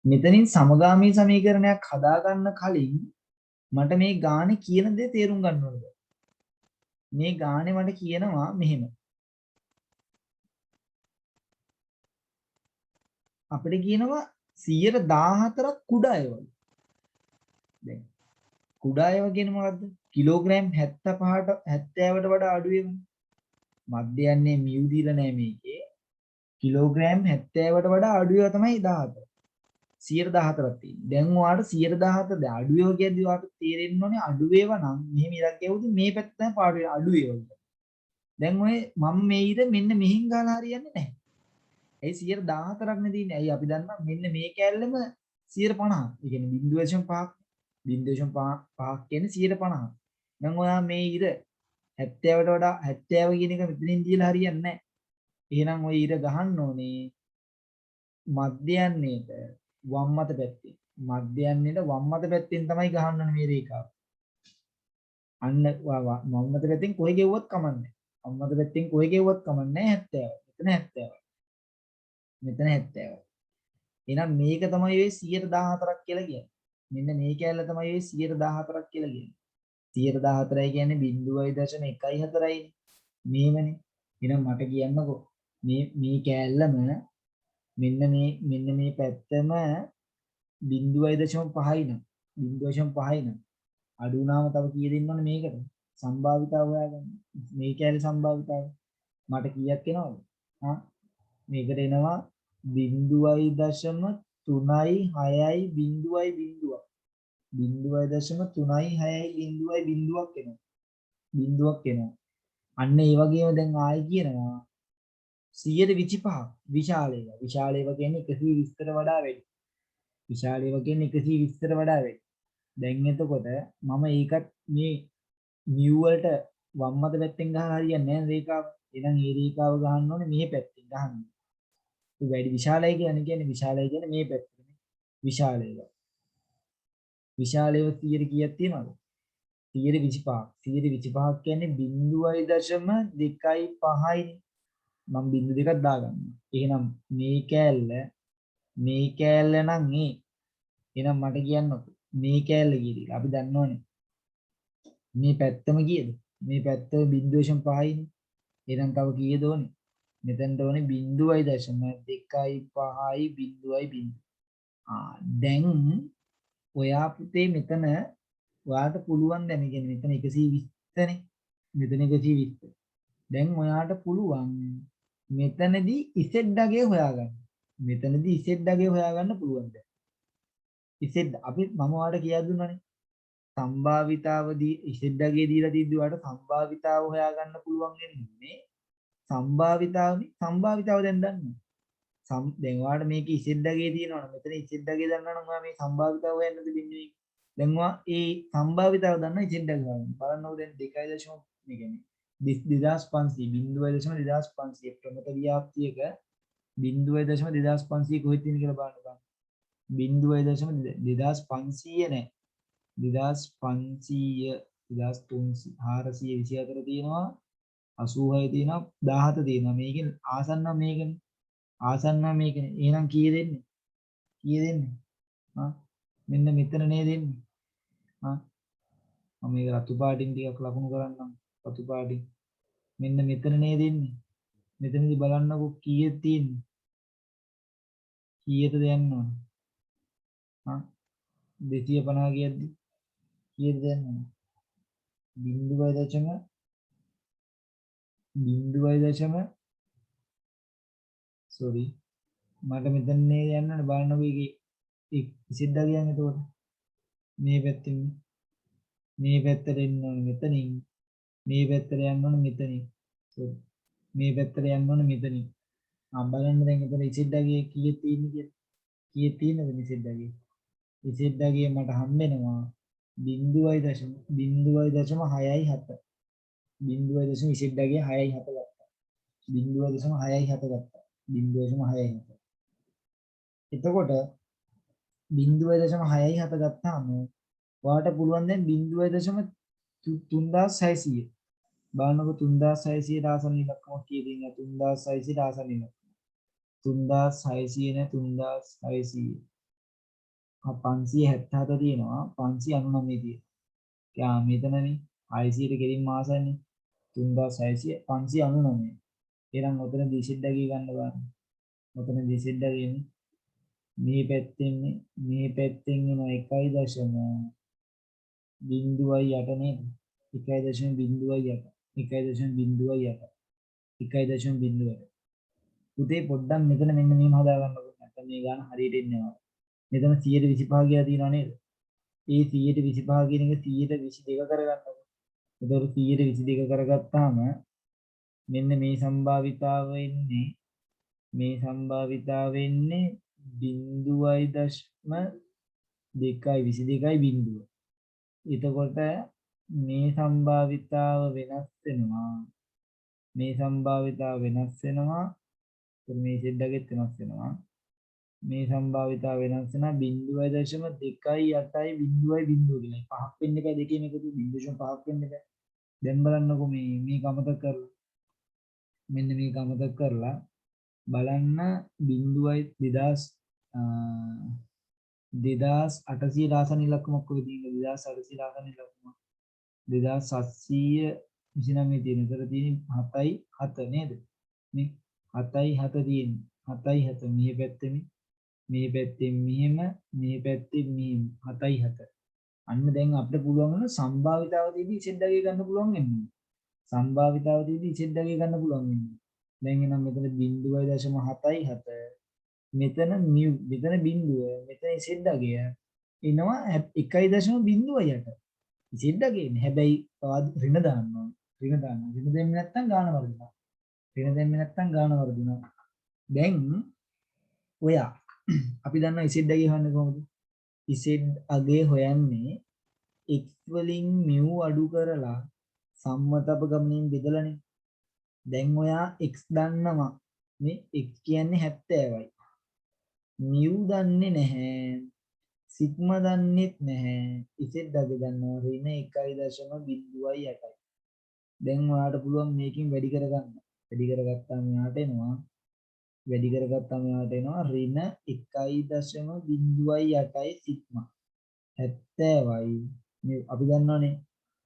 මෙතනින් සමගාමී සමීකරණයක් හදාගන්න කලින් මට මේ ගානේ කියන දේ තේරුම් ගන්න ඕනද? මේ ගානේ මට කියනවා මෙහෙම. අපිට කියනවා 114ක් කුඩා ඒවා. දැන් කුඩා ඒවා කියන්නේ මොකද්ද? කිලෝග්‍රෑම් 75ට 70ට වඩා අඩු ඒවා. මධ්‍යයන්නේ මියු දීලා නැහැ මේකේ. කිලෝග්‍රෑම් 70ට වඩා අඩු ඒවා තමයි 14. 114ක් තියෙන්නේ. දැන් ඔයාලට 114 දැන් අඩු ඒවා කියද්දි ඔයාලට තේරෙන්න ඕනේ අඩු ඒවා නම් මෙහෙම ඉරක් ගැවුවොත් මේ පැත්ත තමයි පාඩු වෙන්නේ අඩු ඒවා. දැන් ඔය මම මේ ඉර මෙන්න මෙහින් ගාලා හරියන්නේ නැහැ. ඒ 114ක් නේ තියෙන්නේ. ඇයි අපි දන්නා මෙන්න මේ කැලලෙම 150. ඒ කියන්නේ 0.5ක් 0.5ක් කියන්නේ 150. දැන් ඔයා මේ ඉර 70ට වඩා 70 කියන එක මෙතනින් දීලා හරියන්නේ නැහැ. එහෙනම් ඔය ඉර ගහන්න ඕනේ මධ්‍යයන්නේට වම් මත පැත්තේ. මධ්‍යයන්නේට වම් මත පැත්තෙන් තමයි ගහන්න ඕනේ මේ රේඛාව. අන්න වම් මත පැත්තෙන් කොහෙ ගෙවුවත් කමන්නේ. වම් මත පැත්තෙන් කොහෙ ගෙවුවත් කමන්නේ 70. මෙතන 70. මෙතන 70. එහෙනම් මේක තමයි ඔය 114ක් කියලා කියන්නේ. මෙන්න මේ කැලල තමයි ඔය 114ක් කියලා කියන්නේ. 114යි කියන්නේ 0.14යි නේ. මේමනේ. එහෙනම් මට කියන්නකෝ මේ කැලලම මෙන්න මේ පැත්තම 0.5යි නම් 0.5යි නම් අඩු වුණාම තව කීය දෙන්න ඕනේ මේකට සම්භාවිතාව හොයාගන්න. මේ කැලේ සම්භාවිතාව මට කීයක් එනවද? මේකට එනවා 0.36යි 0.36යි බිඳුවක් එනවා. බිඳුවක් එනවා. අන්න ඒ වගේම දැන් ආයි කියනවා 125ක් විශාල ඒවා. විශාල ඒවා කියන්නේ 120ට වඩා වැඩි. විශාල ඒවා කියන්නේ 120ට වඩා වැඩි. දැන් එතකොට මම ඒකත් මේ නිව් වලට වම් අත පැත්තෙන් ගහලා හරියන්නේ නැහැ රේඛාව. එහෙනම් මේ රේඛාව ගහන්න ඕනේ මේ පැත්තෙන් ගහන්න. ඒ වැඩි විශාලයි කියන්නේ විශාලයි කියන්නේ මේ පැත්තනේ. විශාල ඒවා. විශාල ඒවා 100 කීයක් තියෙනවද? 125ක්. 125ක් කියන්නේ 0.25යි. මම බිංදු දෙකක් දාගන්නවා. එහෙනම් මේ කෑල්ල නම් එහෙනම් මට කියන්නකො මේ කෑල්ල කීයද? අපි දන්නවනේ. මේ පැත්තම කීයද? මේ පැත්ත 0.5යිනේ. එහෙනම් තව කීයද ඕනේ? මෙතනට ඕනේ 0.25යි. දැන් ඔයා පුතේ මෙතන ඔයාට පුළුවන් දැන් කියන්නේ මෙතන 120නේ. මෙතන 120. දැන් ඔයාට පුළුවන් මෙතනදී ඉසෙඩ් අගය හොයාගන්න. මෙතනදී ඉසෙඩ් අගය හොයාගන්න පුළුවන් දැන්. ඉසෙඩ් අපි මම ඔයාලට කියලා දුන්නානේ. සම්භාවිතාවදී ඉසෙඩ් අගය දීලා තියද්දි ඔයාලට සම්භාවිතාව හොයාගන්න පුළුවන් වෙන්නේ. සම්භාවිතාව දැන් දන්නවා. දැන් ඔයාලට මේක ඉසෙඩ් අගය තියෙනවනේ. මෙතන ඉසෙඩ් අගය දන්නා නම් ඔයා මේ සම්භාවිතාව හොයන්නද බින්දුවේ. දැන් ඔයා ඒ සම්භාවිතාව දන්නා ඉසෙඩ් අගය හොයන්න. බලන්නකෝ දැන් 2.0 මේ කියන්නේ 2500 0.2500 ප්‍රමත ව්‍යාප්තියක 0.2500 කොහෙද තියෙන කියලා බලන්න. 0.2500 නෑ 2500 2424 තියෙනවා 86 තියෙනවා 17 තියෙනවා මේකෙන් ආසන්න මේකනේ එහෙනම් කීය දෙන්නේ මෙන්න මෙතන නේද දෙන්නේ මම මේක රතු පාටින් ටිකක් ලකුණු කරන්නම් රතු පාටින් මෙන්න මෙතන නේද දෙන්නේ මෙතනදී බලන්නකො කීයක් තියෙන්නේ කීයටද යන්න ඕන 250 කියද්දි කීයද යන්න ඕන sorry මට මෙතන නේද යන්න ඕන බලන්නකො ඒකේ ඉසෙඩ්ඩා කියන්නේ එතකොට මේ පැත්තෙන් මේ පැත්තට එන්න ඕන මෙතනින් මේ පැත්තට යන්න ඕන මෙතනින් sorry මේ පැත්තට යන්න ඕන මෙතනින් බලන්න දැන් එතන ඉසෙඩ්ඩාගේ කීයක් තියෙන්නේ කියලා කීයක් තියෙනවද ඉසෙඩ්ඩාගේ ඉසෙඩ්ඩාගේ මට හම්බෙනවා 0.6යි 7 ඉසෙඩ්ඩාගේ 6යි 7 ගත්තා 0.6යි 7 ගත්තා 0.6යි 7 එතකොට 0.6යි 7 ගත්තාම ඔයාලට පුළුවන් දැන් 0.3600 බලන්නකො 3600 ආසන්න ඉලක්කමක් කීයද ඉන්නේ 3600 ආසන්න ඉලක්කම 3600 නේ 3600 577 තියෙනවා 599 තියෙනවා. යා මෙතනනේ 600ට ගෙලින් මාසන්නේ 3600 599. එහෙනම් ඔතන දිසිද්ද ගිය ගන්න බලන්න. ඔතන දිසිද්ද ගියනේ මේ පැත්තෙන් මේ පැත්තෙන් එන 1.08 නේද? 1.08 1.08 1.08 පුතේ පොඩ්ඩක් මෙතන මෙන්න මේම හදා ගන්නකො නැත්නම් මේ ගාන හරියට එන්නේ නැහැ. මෙතන 125 කියලා තියෙනවා නේද? ඒ 125 කියන එක 122 කරගන්නකො. එතකොට 122 කරගත්තාම මෙන්න මේ සම්භාවිතාව එන්නේ 0.2යි 22යි බිඳුව. එතකොට මේ සම්භාවිතාව වෙනස් වෙනවා. මේ සම්භාවිතාව වෙනස් වෙනවා. මේ සෙඩ්ඩගෙත් වෙනස් වෙනවා. මේ සම්භාවිතාව වෙනස් වෙනවා 0.2.8යි 0.0 කියලා. පහක් වෙන්න එපා දෙකේම එකතු 0.5ක් වෙන්න එපා. දැන් බලන්නකො මේ අමතක කරලා. මෙන්න මේක අමතක කරලා බලන්න 2800 ආසන්න ඉලක්කමක් ඔය තියෙන්නේ 2800 ආසන්න ඉලක්කම 2729 තියෙන. ඒතර තියෙන්නේ 7යි 7 නේද? මේ 7යි 7 තියෙන්නේ. 7යි 7 මේ පැත්තේ මේ පැත්තෙන් මෙහෙම මේ පැත්තෙන් මෙහෙම 7යි 7. අන්න දැන් අපිට පුළුවන් වෙන සම්භාවිතාවදීදී ඉසෙඩ්ඩගේ ගන්න පුළුවන් වෙන්නේ. සම්භාවිතාවදීදී ඉසෙඩ්ඩගේ ගන්න පුළුවන් වෙන්නේ. දැන් එනම් මෙතන 0.7යි 7. මෙතන මියු මෙතන බිඳුව මෙතන ඉසෙඩ්ඩගේ එනවා 1.08. ඉසෙඩ්ඩගේ නේ. හැබැයි ඍණ දාන්න ඕනේ. ඍණ දෙන්නේ නැත්නම් ගාන වර්ධිනවා. ඍණ දෙන්නේ නැත්නම් ගාන වර්ධිනවා. දැන් ඔයා අපි දන්නා ඉසෙඩ් අගේ හොයන්නේ කොහොමද? ඉසෙඩ් අගේ හොයන්නේ x වලින් mu අඩු කරලා සම්මත අපගමනයෙන් බෙදලානේ. දැන් ඔයා x දන්නවා. මේ x කියන්නේ 70යි. mu දන්නේ නැහැ. සිග්මා දන්නේත් නැහැ. ඉසෙඩ් අගේ දන්නවා ඍණ 1.08යි. දැන් ඔයාලට පුළුවන් මේකෙන් වැඩි කරගන්න. වැඩි කරගත්තාම යාට එනවා ඍණ 1.08යි සිග්මා 70යි. මේ අපි දන්නවනේ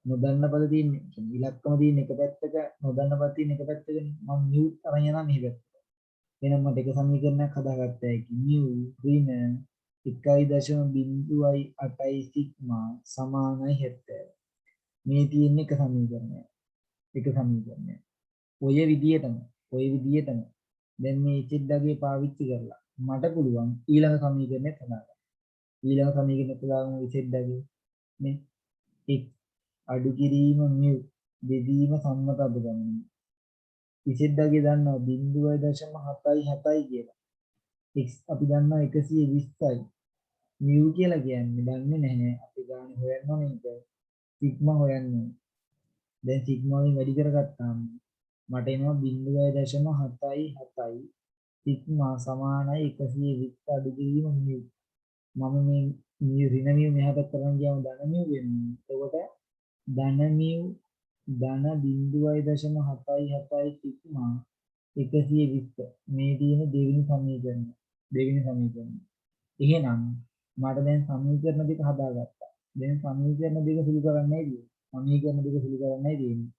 නොදන්න පද තියෙන්නේ ඉලක්කම තියෙන එක පැත්තක නොදන්න පද තියෙන එක පැත්තකනේ. මම mu අරන් යනවා මේ පැත්තට. එහෙනම් මට එක සමීකරණයක් හදාගත්ත හැකි mu ඍණ 1.08යි සිග්මා සමානයි 70. මේ තියෙන එක සමීකරණයක්. ඔය විදියටම දැන් මේ ඉසෙඩ්ඩගේ පාවිච්චි කරලා මට පුළුවන් ඊළඟ සමීකරණය හදාගන්න. ඊළඟ සමීකරණය දාගමු ඉසෙඩ්ඩගේ නේ x අඩු කිරීම mu බෙදීම සම්මත අපගමනය. ඉසෙඩ්ඩගේ දන්නවා 0.77යි කියලා. x අපි දන්නවා 120යි. mu කියලා කියන්නේ දන්නේ නැහැ. අපි ගාන හොයන්න ඕනේ ඒක. සිග්මා හොයන්න ඕනේ. දැන් සිග්මා වලින් වැඩි කරගත්තාම මට එනවා 0.77යි සිග්මා සමානයි 120 අඩු කිරීම mu. මම මේ ඍණ mu මෙහා පැත්තට කරන් ගියාම ධන mu වෙන්නේ. එතකොට ධන mu ධන 0.77යි සිග්මා 120 මේ තියෙන දෙවෙනි සමීකරණය. එහෙනම් මට දැන් සමීකරණ දෙක හදාගත්තා. දැන් සමීකරණ දෙක සුළු කරන්නයි තියෙන්නේ.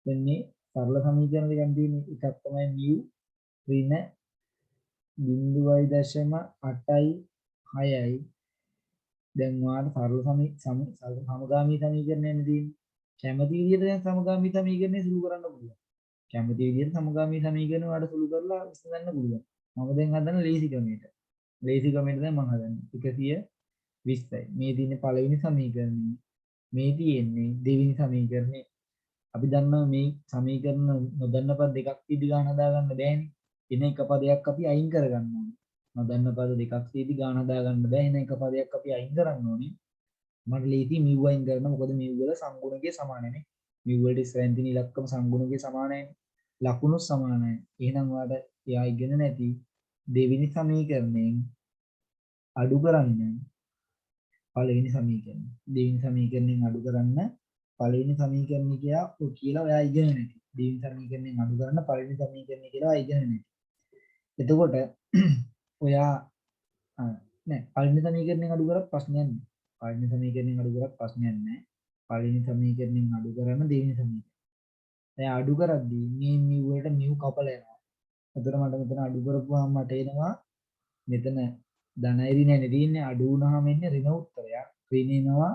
දැන් මේ සරල සමීකරණ දෙකක් තියෙන්නේ. එකක් තමයි mu ඍණ 0.8යි 6යි. දැන් ඔයාලට සරල සමගාමී සමීකරණය නෙදී. කැමති විදිහට දැන් සමගාමී සමීකරණය සුළු කරන්න පුළුවන්. කැමති විදිහට සමගාමී සමීකරණ ඔයාලට සුළු කරලා විසඳන්න පුළුවන්. මම දැන් හදන ලේසි ක්‍රමයට. දැන් මම හදන්නේ 120යි. මේ තියෙන්නේ පළවෙනි සමීකරණය. මේ තියෙන්නේ දෙවෙනි සමීකරණය. අපි දන්නවා මේ සමීකරණ නොදන්න පද දෙකක් තියදී ගාන හදාගන්න බෑනේ. එන එක පදයක් අපි අයින් කරගන්න ඕනේ. නොදන්න පද දෙකක් තියදී ගාන හදාගන්න බෑ. එන එක පදයක් අපි අයින් කරන්න ඕනේ. මට ලේසි mu අයින් කරන්න. මොකද mu වල සංගුණකයේ සමානනේ. mu වලට ඉස්සරහින් තියෙන ඉලක්කම සංගුණකයේ සමානයි. ලකුණු සමානයි. එහෙනම් ඔයාලට එයා ඉගෙන නැති දෙවෙනි සමීකරණයෙන් අඩු කරන්න පළවෙනි සමීකරණය. දෙවෙනි සමීකරණයෙන් අඩු කරන්න පළවෙනි සමීකරණය කියලා ඔයා ඉගෙන නැති. දෙවෙනි සමීකරණයෙන් අඩු කරන්න පළවෙනි සමීකරණය කියලා ඔයා ඉගෙන නැති. එතකොට ඔයා නෑ පළවෙනි සමීකරණයෙන් අඩු කරත් ප්‍රශ්නයක් නෑ. පළවෙනි සමීකරණයෙන් අඩු කරත් ප්‍රශ්නයක් නෑ. පළවෙනි සමීකරණයෙන් අඩු කරන දෙවෙනි සමීකරණය. දැන් අඩු කරද්දී මේ mu වලට mu කපලා යනවා. එතකොට මට මෙතන අඩු කරපුවාම මට එනවා මෙතන ධනයි ඍණයි තියෙන්නේ අඩු වුණාම එන්නේ ඍණ උත්තරයක්. ඍණ එනවා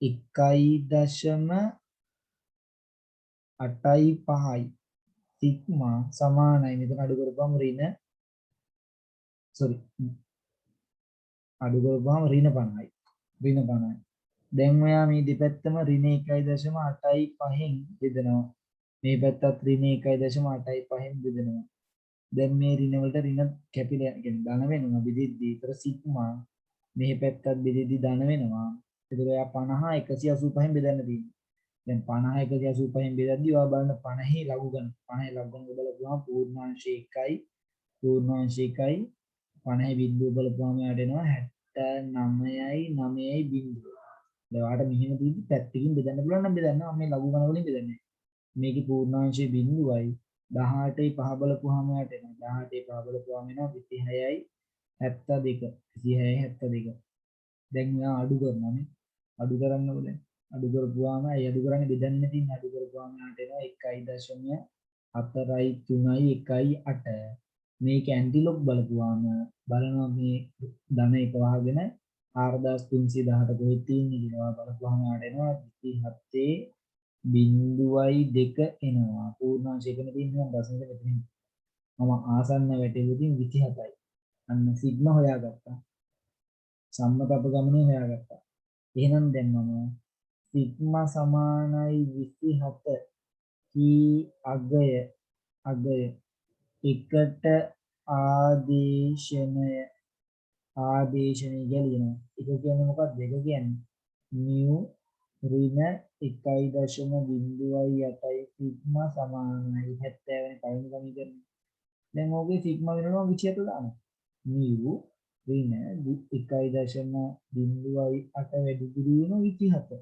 1.85 සිග්මා සමානයි මෙතන අඩු කරපුවාම ඍණ අඩු කරපුවාම ඍණ 50යි. ඍණ 50යි. දැන් ඔයා මේ දෙපැත්තම ඍණ 1.85න් බෙදනවා. මේ පැත්තත් ඍණ 1.85න් බෙදනවා. දැන් මේ ඍණ වලට ඍණ කැපිලා කියන්නේ ධන වෙනවා බෙදෙද්දී. ඒතර සිග්මා මේ පැත්තත් බෙදෙද්දී ධන වෙනවා. ඒතර ඔයා 50 185න් බෙදන්න තියෙනවා. දැන් 50 185න් බෙදද්දී ඔයා බලන්න 50 ලඝු ගන්න. 50 ලඝු ගන්න බලපුවම පූර්ණාංශය 1යි. පූර්ණාංශය 1යි 50 බිංදුව බලපුවම යට එනවා 69යි 9යි බිංදුව. දැන් ඔයාලට මෙහෙම තියෙද්දි පැත්තකින් බෙදන්න පුළුවන් නම් බෙදන්න. මම මේ ලඝු ගණ වලින් බෙදන්නේ. මේකේ පූර්ණාංශය බිංදුවයි 18යි 5 බලපුවම යට එනවා. 18යි 5 බලපුවම එනවා 26යි 72. 26යි 72. දැන් මෙයා අඩු කරනවානේ. අඩු කරන්න ඕනේ. අඩු කරපුවාම අය අඩු කරන්නේ බෙදන්න තියෙන අඩු කරපුවාම යට එනවා 1.4යි 3යි 1යි 8. මේක ඇන්ටිලොග් බලපුවාම බලනවා මේ ධන එක වහගෙන 4318 කොහෙද තියෙන්නේ කියලා බලපුවාම යට එනවා 27.2 එනවා. පූර්ණාංශ එකම තියෙනවා දශමික මෙතනින්. මම ආසන්න වැටෙද්දී 27යි. අන්න සිග්මා හොයාගත්තා. සම්මත අපගමනය හොයාගත්තා. එහෙනම් දැන් මම සිග්මා සමානයි 27 කී අගය එකට ආදේශනය ගැලිනවා. එක කියන්නේ මොකක්ද? දෙක කියන්නේ mu ඍණ 1.08යි සිග්මා සමානයි 70 වෙනි පළවෙනි සමීකරණය. දැන් ඕකේ සිග්මා වෙනවා 27 දානවා. mu ඍණ 1.08 වැඩි කිරීම 27.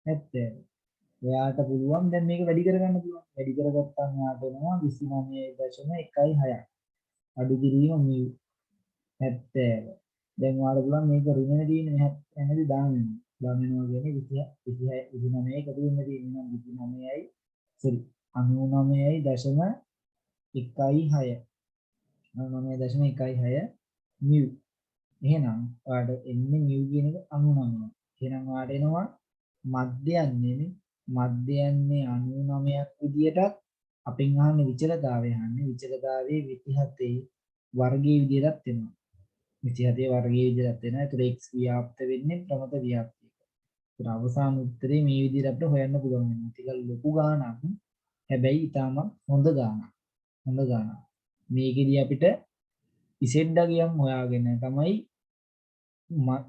70. ඔයාට පුළුවන් දැන් මේක වැඩි කරගන්න පුළුවන්. වැඩි කරගත්තාම යාට එනවා 29.16. අඩු කිරීම mu 70. දැන් ඔයාලට පුළුවන් මේක ඍණෙ තියෙන්නේ මෙහත් එනදී දාන්න වෙනවා. දාන්න වෙනවා කියන්නේ 29 එකතු වෙන්න තියෙනවා 29යි 99.16. 99.16 mu. එහෙනම් ඔයාලට එන්නේ mu කියන එක 99. එහෙනම් ඔයාලට එනවා මධ්‍යයන්නේ 99ක් විදියටත් අපෙන් අහන්නේ විචලතාවය අහන්නේ විචලතාවයේ 27 වර්ගයේ විදියටත් එනවා. 27 වර්ගයේ විදියටත් එනවා. ඒතර x ව්‍යාප්ත වෙන්නේ ප්‍රමත ව්‍යාප්තියක. ඒතර අවසාන උත්තරේ මේ විදියට අපිට හොයන්න පුළුවන් වෙනවා. ටිකක් ලොකු ගාණක්. හැබැයි ඊටම හොඳ ගාණක්. මේකෙදී අපිට ඉසෙඩ්ඩගියම් හොයාගෙන තමයි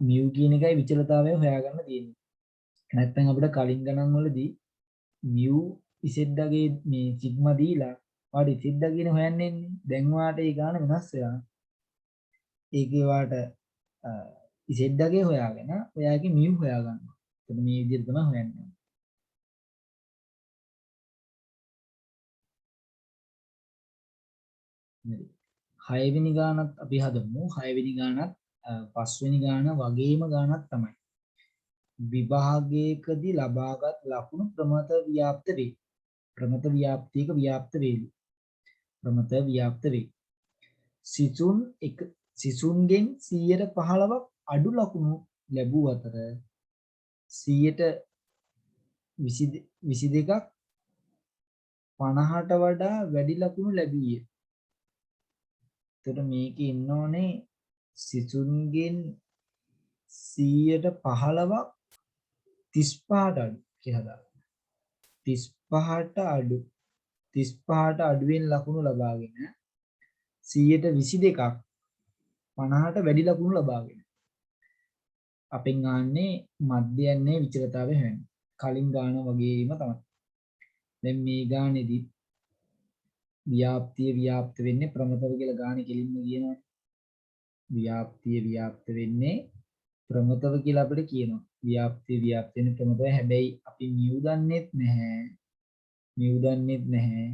mu කියන එකයි විචලතාවය හොයාගන්න තියෙන්නේ. නැත්නම් අපිට කලින් ගණන් වලදී mu ඉසෙඩ්ඩගේ මේ සිග්මා දීලා වාට ඉසෙඩ්ඩා කියන හොයන්න එන්නේ. දැන් වාට ඒ ගාන වෙනස් වෙනවා. ඒකේ වාට ඉසෙඩ්ඩගේ හොයාගෙන ඔයාගේ mu හොයාගන්නවා. එතන මේ විදිහට තමයි හොයන්නේ. හරි. 6 වෙනි ගානත් අපි හදමු. 6 වෙනි ගානත් 5 වෙනි ගාන වගේම ගානක් තමයි. විභාගයකදී ලබාගත් ලකුණු ප්‍රමත ව්‍යාප්ත වේ. ප්‍රමත ව්‍යාප්තියක ව්‍යාප්ත වේලු. ප්‍රමත ව්‍යාප්ත වේ. සිසුන්ගෙන් 115ක් අඩු ලකුණු ලැබූ අතර 22ක් 50ට වඩා වැඩි ලකුණු ලැබීය. එතකොට මේකේ ඉන්න ඕනේ සිසුන්ගෙන් 115ක් 35ට අඩු කියලා දාන්න. 35ට අඩුවෙන් ලකුණු ලබාගෙන 122ක් 50ට වැඩි ලකුණු ලබාගෙන අපෙන් ආන්නේ මධ්‍යයන්නේ විචලතාවය හොයන්න. කලින් ගාන වගේම තමයි. දැන් මේ ගානේදී ව්‍යාප්ත වෙන්නේ ප්‍රමතව කියලා ගානේ කෙලින්ම කියනවා. ව්‍යාප්ත වෙන්නේ ප්‍රමතව කියලා අපිට කියනවා. ව්‍යාප්තිය වෙන ප්‍රමතව. හැබැයි අපි mu දන්නෙත් නැහැ. mu දන්නෙත් නැහැ.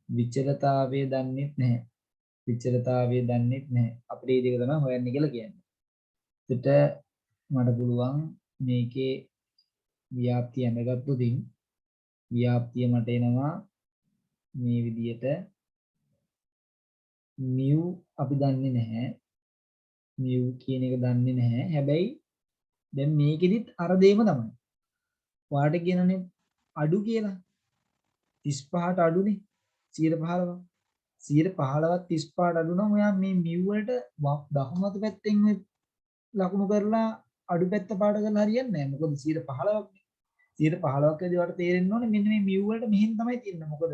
විචලතාවය දන්නෙත් නැහැ. විචලතාවය දන්නෙත් නැහැ. අපිට මේ දෙක තමයි හොයන්න කියලා කියන්නේ. එතට මට පුළුවන් මේකේ ව්‍යාප්තිය අඳගත්තොතින් ව්‍යාප්තිය මට එනවා මේ විදියට mu අපි දන්නේ නැහැ. mu කියන එක දන්නේ නැහැ. හැබැයි දැන් මේකෙදිත් අර දෙයම තමයි. වාට කියනනේ අඩු කියලා. 35ට අඩුනේ 115. 115වත් 35ට අඩු නම් ඔයා මේ mu වලට දකුණු අත පැත්තෙන් මේ ලකුණු කරලා අඩු පැත්ත පාඩ කරලා හරියන්නේ නැහැ. මොකද 115ක් නේ. 115ක් දී වට තේරෙන්න ඕනේ මෙන්න මේ mu වලට මෙහෙන් තමයි තියෙන්නේ. මොකද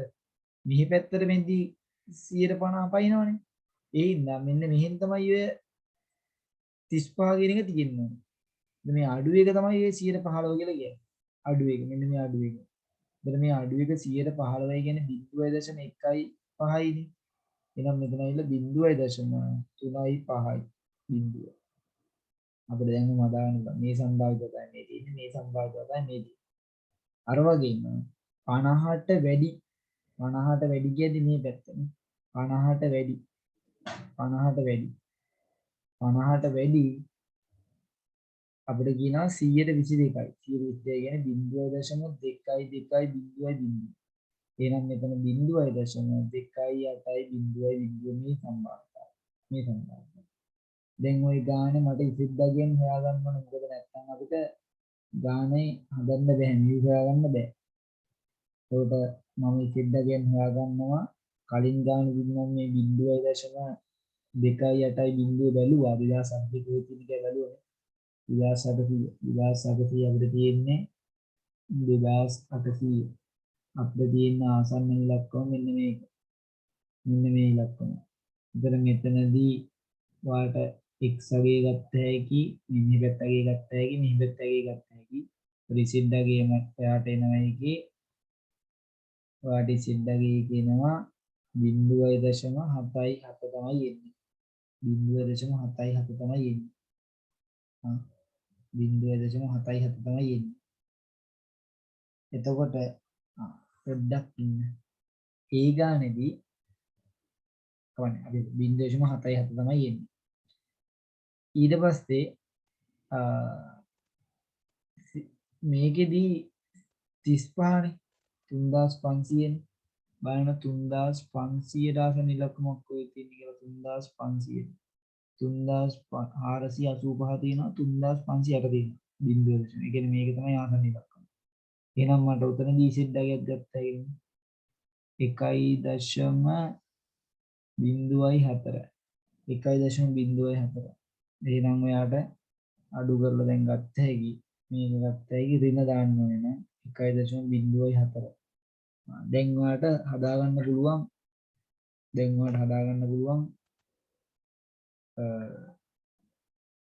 මෙහි පැත්තට මෙන්දී 150 පයින්නවනේ. ඒ හින්දා මෙන්න මෙහෙන් තමයි ඔය 35 කියන එක තියෙන්නේ. මේ අඩු එක තමයි ඔය 115 කියලා කියන්නේ. අඩු එක මෙන්න මේ අඩු එක. මෙතන මේ අඩු එක 115යි කියන්නේ 0.15යිනේ. එහෙනම් මෙතන ඇවිල්ලා 0.35යි බිඳුව. අපිට දැන් මදාගන්න බෑ. මේ සම්භාවිතය තමයි මේ තියෙන්නේ. මේ සම්භාවිතය තමයි මේ තියෙන්නේ. අර වගේම 50ට වැඩි 50ට වැඩි කියද්දි මේ පැත්තනේ. 50ට වැඩි 50ට වැඩි 50ට වැඩි අපිට කියනවා 122යි. 122 කියන්නේ 0.222 එහෙනම් මෙතන 0.288යි මේ සම්භාවිතය. මේ සම්භාවිතය. දැන් ওই ගානේ මට ඉතිද්දාගෙන් හොයාගන්න ඕනේ. මොකද නැත්නම් අපිට ගානේ හදන්න බෑ. මියු හොයාගන්න බෑ. ඒකට මම ඉතිද්දාගෙන් හොයාගන්නවා. කලින් ගානේ දුන්නා මේ 0.288යි බිඳුව බැලුවා 2008 කේ තියෙන එක බැලුවා. 2800 අපිට තියෙන්නේ 2800 අපිට තියෙන ආසන්න ඉලක්කම මෙන්න මේක. මෙන්න මේ ඉලක්කම. ඉතින් මෙතනදී ඔයාලට x අගේ ගත්ත හැකි, මෙහි පැත්ත අගේ ගත්ත හැකි, මෙහි පැත්ත අගේ ගත්ත හැකි. රිසිඩ් අගේම එයාට එනවා එකේ. ඔයාට රිසිඩ් අගේ කියනවා 0.77 තමයි එන්නේ. 0.77 තමයි එන්නේ. 0.77 තමයි එන්නේ. එතකොට පොඩ්ඩක් ඉන්න. ඒ ගානේදී කවන්නේ අපි 0.77 තමයි එන්නේ. ඊට පස්සේ මේකෙදී 35නේ 3500නේ බලන්න 3500ට ආසන්න ඉලක්කමක් කොයි තියෙන්නේ කියලා 3500 3485 තියෙනවා 3500ට තියෙනවා බිඳුව දශම. ඒ කියන්නේ මේක තමයි ආසන්න ඉලක්කම. එහෙනම් මට උතනදී Z එකක් ගත්තා කියන්නේ 1.04 1.04. එහෙනම් ඔයාට අඩු කරලා දැන් ගත්ත හැකි මේක ගත්ත හැකි ඍණ දාන්න ඕනේ නෑ 1.04. දැන් ඔයාට හදාගන්න පුළුවන්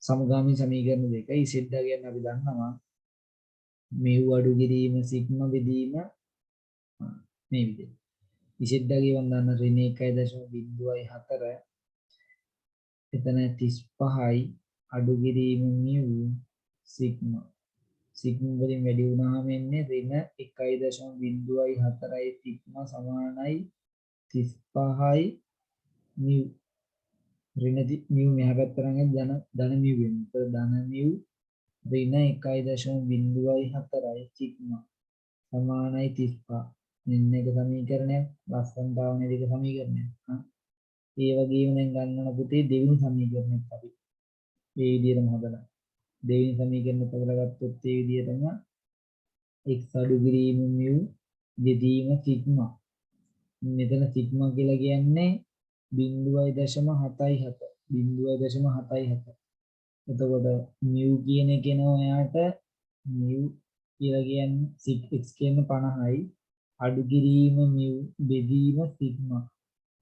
සමගාමී සමීකරණ දෙක. Z කියන්නේ අපි දන්නවා මෙව් අඩු කිරීම සිග්මා බෙදීම මේ විදිහට. Z ගේ වම් දන්න ඍණ 1.04 එතන 35යි අඩු කිරීම mu සිග්මා වලින් වැඩි වුණාම එන්නේ ඍණ 1.04යි සිග්මා සමානයි 35යි mu mu මෙහා පැත්තට නම් ධන mu වෙනවා. ධන mu ඍණ 1.04යි සිග්මා සමානයි 35. මෙන්න එක සමීකරණයක්. ලස්සනට ආවනේ දෙක සමීකරණයක්. ඒ වගේම දැන් ගන්නන පුතේ දෙවෙනි සමීකරණයත් අපි මේ විදිහටම හදලා දෙවෙනි සමීකරණය තෝරගත්තොත් ඒ විදිහටම x අඩු කිරීම mu බෙදීම සිග්මා. මෙතන සිග්මා කියලා කියන්නේ 0.77 0.77. එතකොට mu කියන එක එනවා එයාට mu කියලා කියන්නේ x කියන්නේ 50යි අඩු කිරීම mu බෙදීම සිග්මා.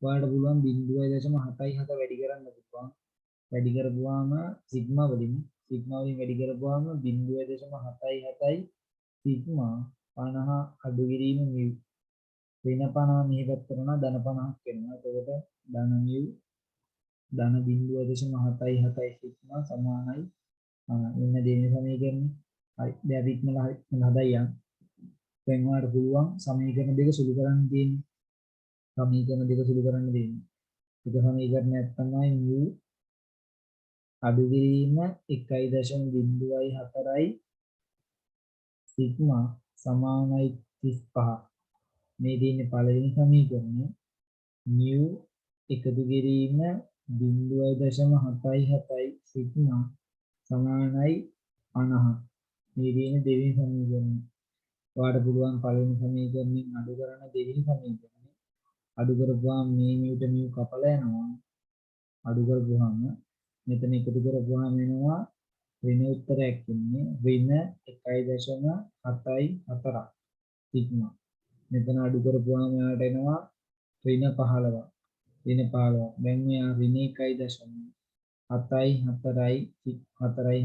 ඔයාලට පුළුවන් 0.77 වැඩි කරන්න පුළුවන්. වැඩි කරපුවාම සිග්මා වලින් වැඩි කරපුවාම 0.77යි සිග්මා 50 අඩු කිරීම mu ඍණ 50 මෙහි පැත්තට යනවා ධන 50ක් වෙනවා. එතකොට ධන mu ධන 0.77යි සිග්මා සමානයි මෙන්න දෙවෙනි සමීකරණය. හරි. දැන් අපි ඉක්මනට හදයි යන්න. දැන් ඔයාලට පුළුවන් සමීකරණ දෙක සුළු කරන්න තියෙන්නේ. සමීකරණ දෙක සුළු කරන්න දෙන්නේ. එක සමීකරණයක් තමයි mu අඩු කිරීම 1.04යි සිග්මා සමානයි 35. මේ දෙන්නේ පළවෙනි සමීකරණය. mu එකතු කිරීම 0.77යි සිග්මා සමානයි 50. මේ දෙන්නේ දෙවෙනි සමීකරණය. ඔයාලට පුළුවන් පළවෙනි සමීකරණයෙන් අඩු කරන දෙවෙනි සමීකරණය. අඩු කරපුවාම මේ mu mu කපලා යනවා. අඩු කරපුවාම මෙතන එකතු කරපුවාම එනවා ඍණ උත්තරයක් ඉන්නේ ඍණ 1.74 සිග්මා. මෙතන අඩු කරපුවාම යාට එනවා ඍණ 15. ඍණ 15. දැන් මෙයා ඍණ 1.74යි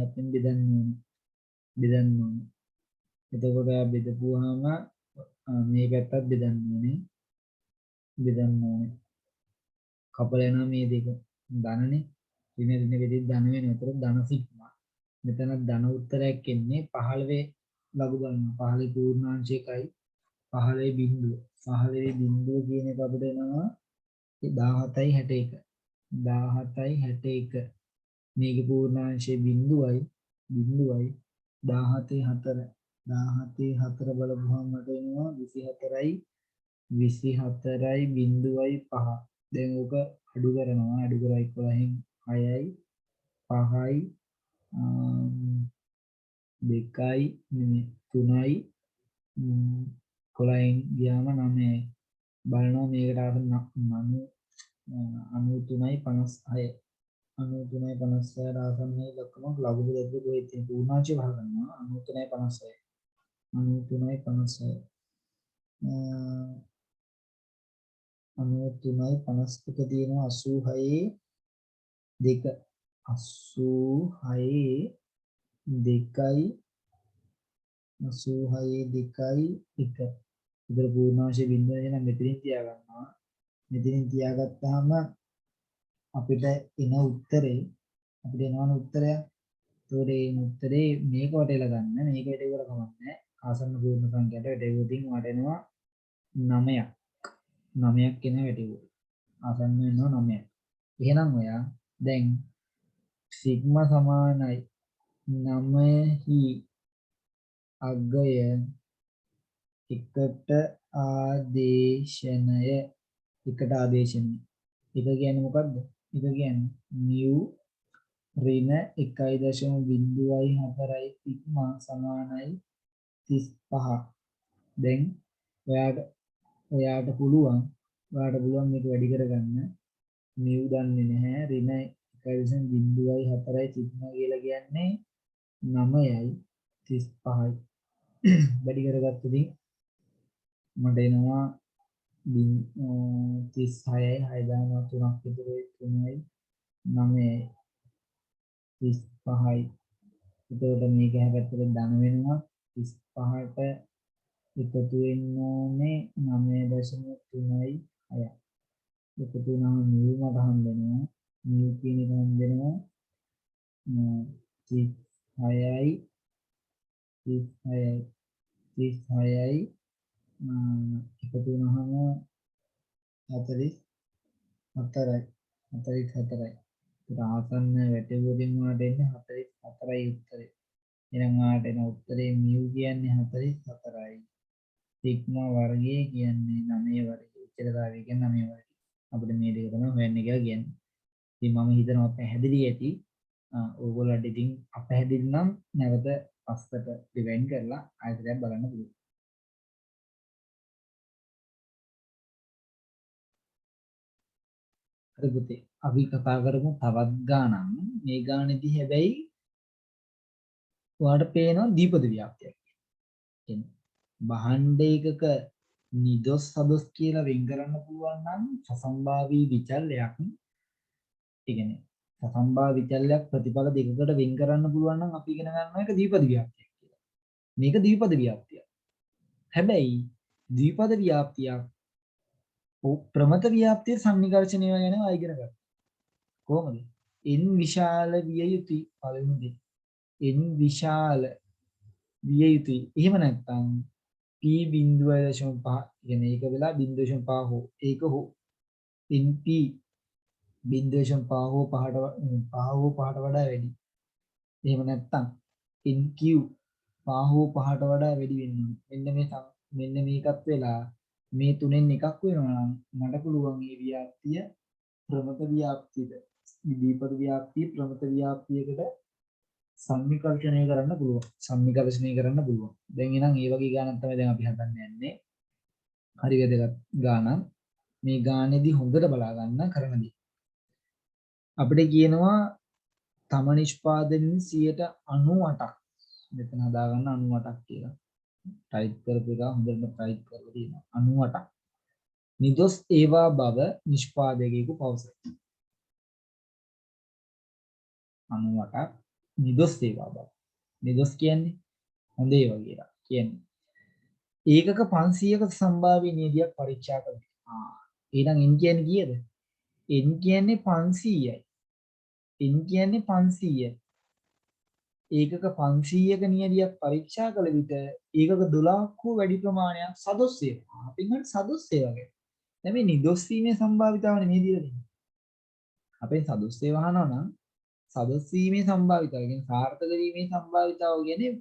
4න් බෙදන්න ඕනේ. එතකොට බෙදපුවාම මේ පැත්තත් බෙදන්න ඕනේ. කපලා යනවා මේ දෙක. ධනනේ. ඍණ බෙදෙද්දී ධන වෙනවා. ඒතකොට ධන සිග්මා. මෙතන ධන උත්තරයක් එන්නේ 15 ලඝු ගන්නවා. 15 පූර්ණාංශයකයි 15 බිංදුව. 15 බිංදුව කියන එක අපිට එනවා 17.61. 17.61. මේකේ පූර්ණාංශයේ බිංදුවයි 17.4. 17.4 බලපුවම මට එනවා 24යි බිංදුවයි 5. දැන් ඕක අඩු කරනවා. අඩු කරලා 11න් 6යි 5යි 2යි නෙමෙයි 3යි 11න් ගියාම 9යි. බලනවා මේකට ආව 93යි 56. 93යි 56 ආසන්නයි ලක්කමක් ලඝු දෙක කොහෙද තියෙන පූර්ණාංශය වහ ගන්නවා 93යි 56. 93යි 56. 93යි 51 තියෙනවා 86 2. 86 2යි 86 2යි 1. ඉතින් පූර්ණාංශයේ බිඳුව එන මෙතනින් තියා ගන්නවා. මෙතනින් තියාගත්තාම අපිට එන උත්තරේ අපිට එනවන උත්තරය. ඒතකොට මේ උත්තරේ මේක වටේලා ගන්න. මේක වටේකට කමන්නේ. ආසන්න පූර්ණ සංඛ්‍යාවට වැටෙවුවොතින් වටෙනවා 9ක්. 9ක් එන වැටෙවුවොත්. ආසන්න වෙනවා 9ක්. එහෙනම් ඔයා දැන් සිග්මා සමානයි 9හි අගය එකට ආදේශනය. එක කියන්නේ මොකද්ද? එක කියන්නේ mu ඍණ 1.04යි සිග්මා සමානයි 35. දැන් ඔයාට පුළුවන් මේක වැඩි කරගන්න. mu දන්නේ නැහැ. ඍණ 1.04යි සිග්මා කියලා කියන්නේ 9යි 35යි. වැඩි කරගත්තොතින් මට එනවා 36යි 6 දානවා 3ක් විතර 3යි 9යි 35යි. එතකොට මේක හැබැයි ධන වෙනවා 35ට එකතු වෙන්න ඕනේ 9.3යි 6යි. එකතු වුණාම mu මට හම්බ වෙනවා. mu කියන එක හම්බ වෙනවා 36යි 36යි එකතු වුණාම 44යි. ආසන්න වැටෙවුවකින් වාට එන්නේ 44යි උත්තරේ. එහෙනම් ආට එන උත්තරේ mu කියන්නේ 44යි. සිග්මා වර්ගය කියන්නේ 9 වර්ගය. උච්චතාවය කියන්නේ 9 වර්ගය. අපිට මේ දෙක තමයි හොයන්න කියලා කියන්නේ. ඉතින් මම හිතනවා පැහැදිලි ඇති. ඕගොල්ලන්ට ඉතින් අපැහැදිලි නම් නැවත පස්සට රිවයින්ඩ් කරලා ආයතනයක් බලන්න පුළුවන්. හරි පුතේ. අපි කතා කරමු තවත් ගානක්. මේ ගානේදී හැබැයි ඔයාලට පේනවා දීපද ව්‍යාප්තියක්. කියන්නේ භාණ්ඩ එකක නිදොස් සදොස් කියලා වෙන් කරන්න පුළුවන් නම් සසම්භාවී විචල්යක්. ඒ කියන්නේ සසම්භාවී විචල්යක් ප්‍රතිඵල දෙකකට වෙන් කරන්න පුළුවන් නම් අපි ඉගෙන ගන්නවා ඒක දීපද ව්‍යාප්තියක් කියලා. මේක දීපද ව්‍යාප්තියක්. හැබැයි දීපද ව්‍යාප්තියක් ප්‍රමත ව්‍යාප්තිය සම්නිකර්ෂණය ගැන ඉගෙන ගන්න. කොහොමද? n විශාල විය යුතුයි පළවෙනි දේ. n විශාල විය යුතුයි. එහෙම නැත්නම් p 0.5 කියන්නේ ඒක වෙලා 0.5 හෝ ඒක හෝ np 0.5 හෝ 5ට වඩා වැඩි. එහෙම නැත්නම් nq 5 හෝ 5ට වඩා වැඩි වෙන්න ඕනේ. මෙන්න මේකත් වෙලා මේ තුනෙන් එකක් වෙනවා නම් මට පුළුවන් මේ ව්‍යාප්තිය ප්‍රමත ව්‍යාප්තියද දීපද ව්‍යාප්තිය ප්‍රමත ව්‍යාප්තියකට සම්මිකර්ෂණය කරන්න පුළුවන්. සම්මිකර්ෂණය කරන්න පුළුවන්. දැන් එහෙනම් මේ වගේ ගානක් තමයි දැන් අපි හදන්න යන්නේ. හරි වැදගත් ගානක්. මේ ගානේදී හොඳට බලා ගන්න කරන දේ. අපිට කියනවා තම නිෂ්පාදනයේ 98%ක් මෙතන හදාගන්න 98ක් කියලා. ටයිප් කරපු එක හොඳට ටයිප් කරලා තියෙනවා. 98ක්. නිදොස් ඒවා බව නිෂ්පාදකයෙකු පවසයි. 98ක් නිදොස් ඒවා බව. නිදොස් කියන්නේ හොඳ ඒවා කියලා කියන්නේ. ඒකක 500ක සම්භාව්‍ය නියදියක් පරීක්ෂා කරනවා. එහෙනම් n කියන්නේ කීයද? n කියන්නේ 500යි. n කියන්නේ 500යි. ඒකක 500ක නියදියක් පරීක්ෂා කළ විට ඒකක 12ක් හෝ වැඩි ප්‍රමාණයක් සදොස් ඒවා. අපින් හරි සදොස් ඒවා ගැන. දැන් මේ නිදොස් වීමේ සම්භාවිතාවනේ මේ දීලා තියෙන්නේ. අපෙන් සදොස් ඒවා අහනවා නම් සදොස් වීමේ සම්භාවිතාව කියන්නේ සාර්ථක වීමේ සම්භාවිතාව කියන්නේ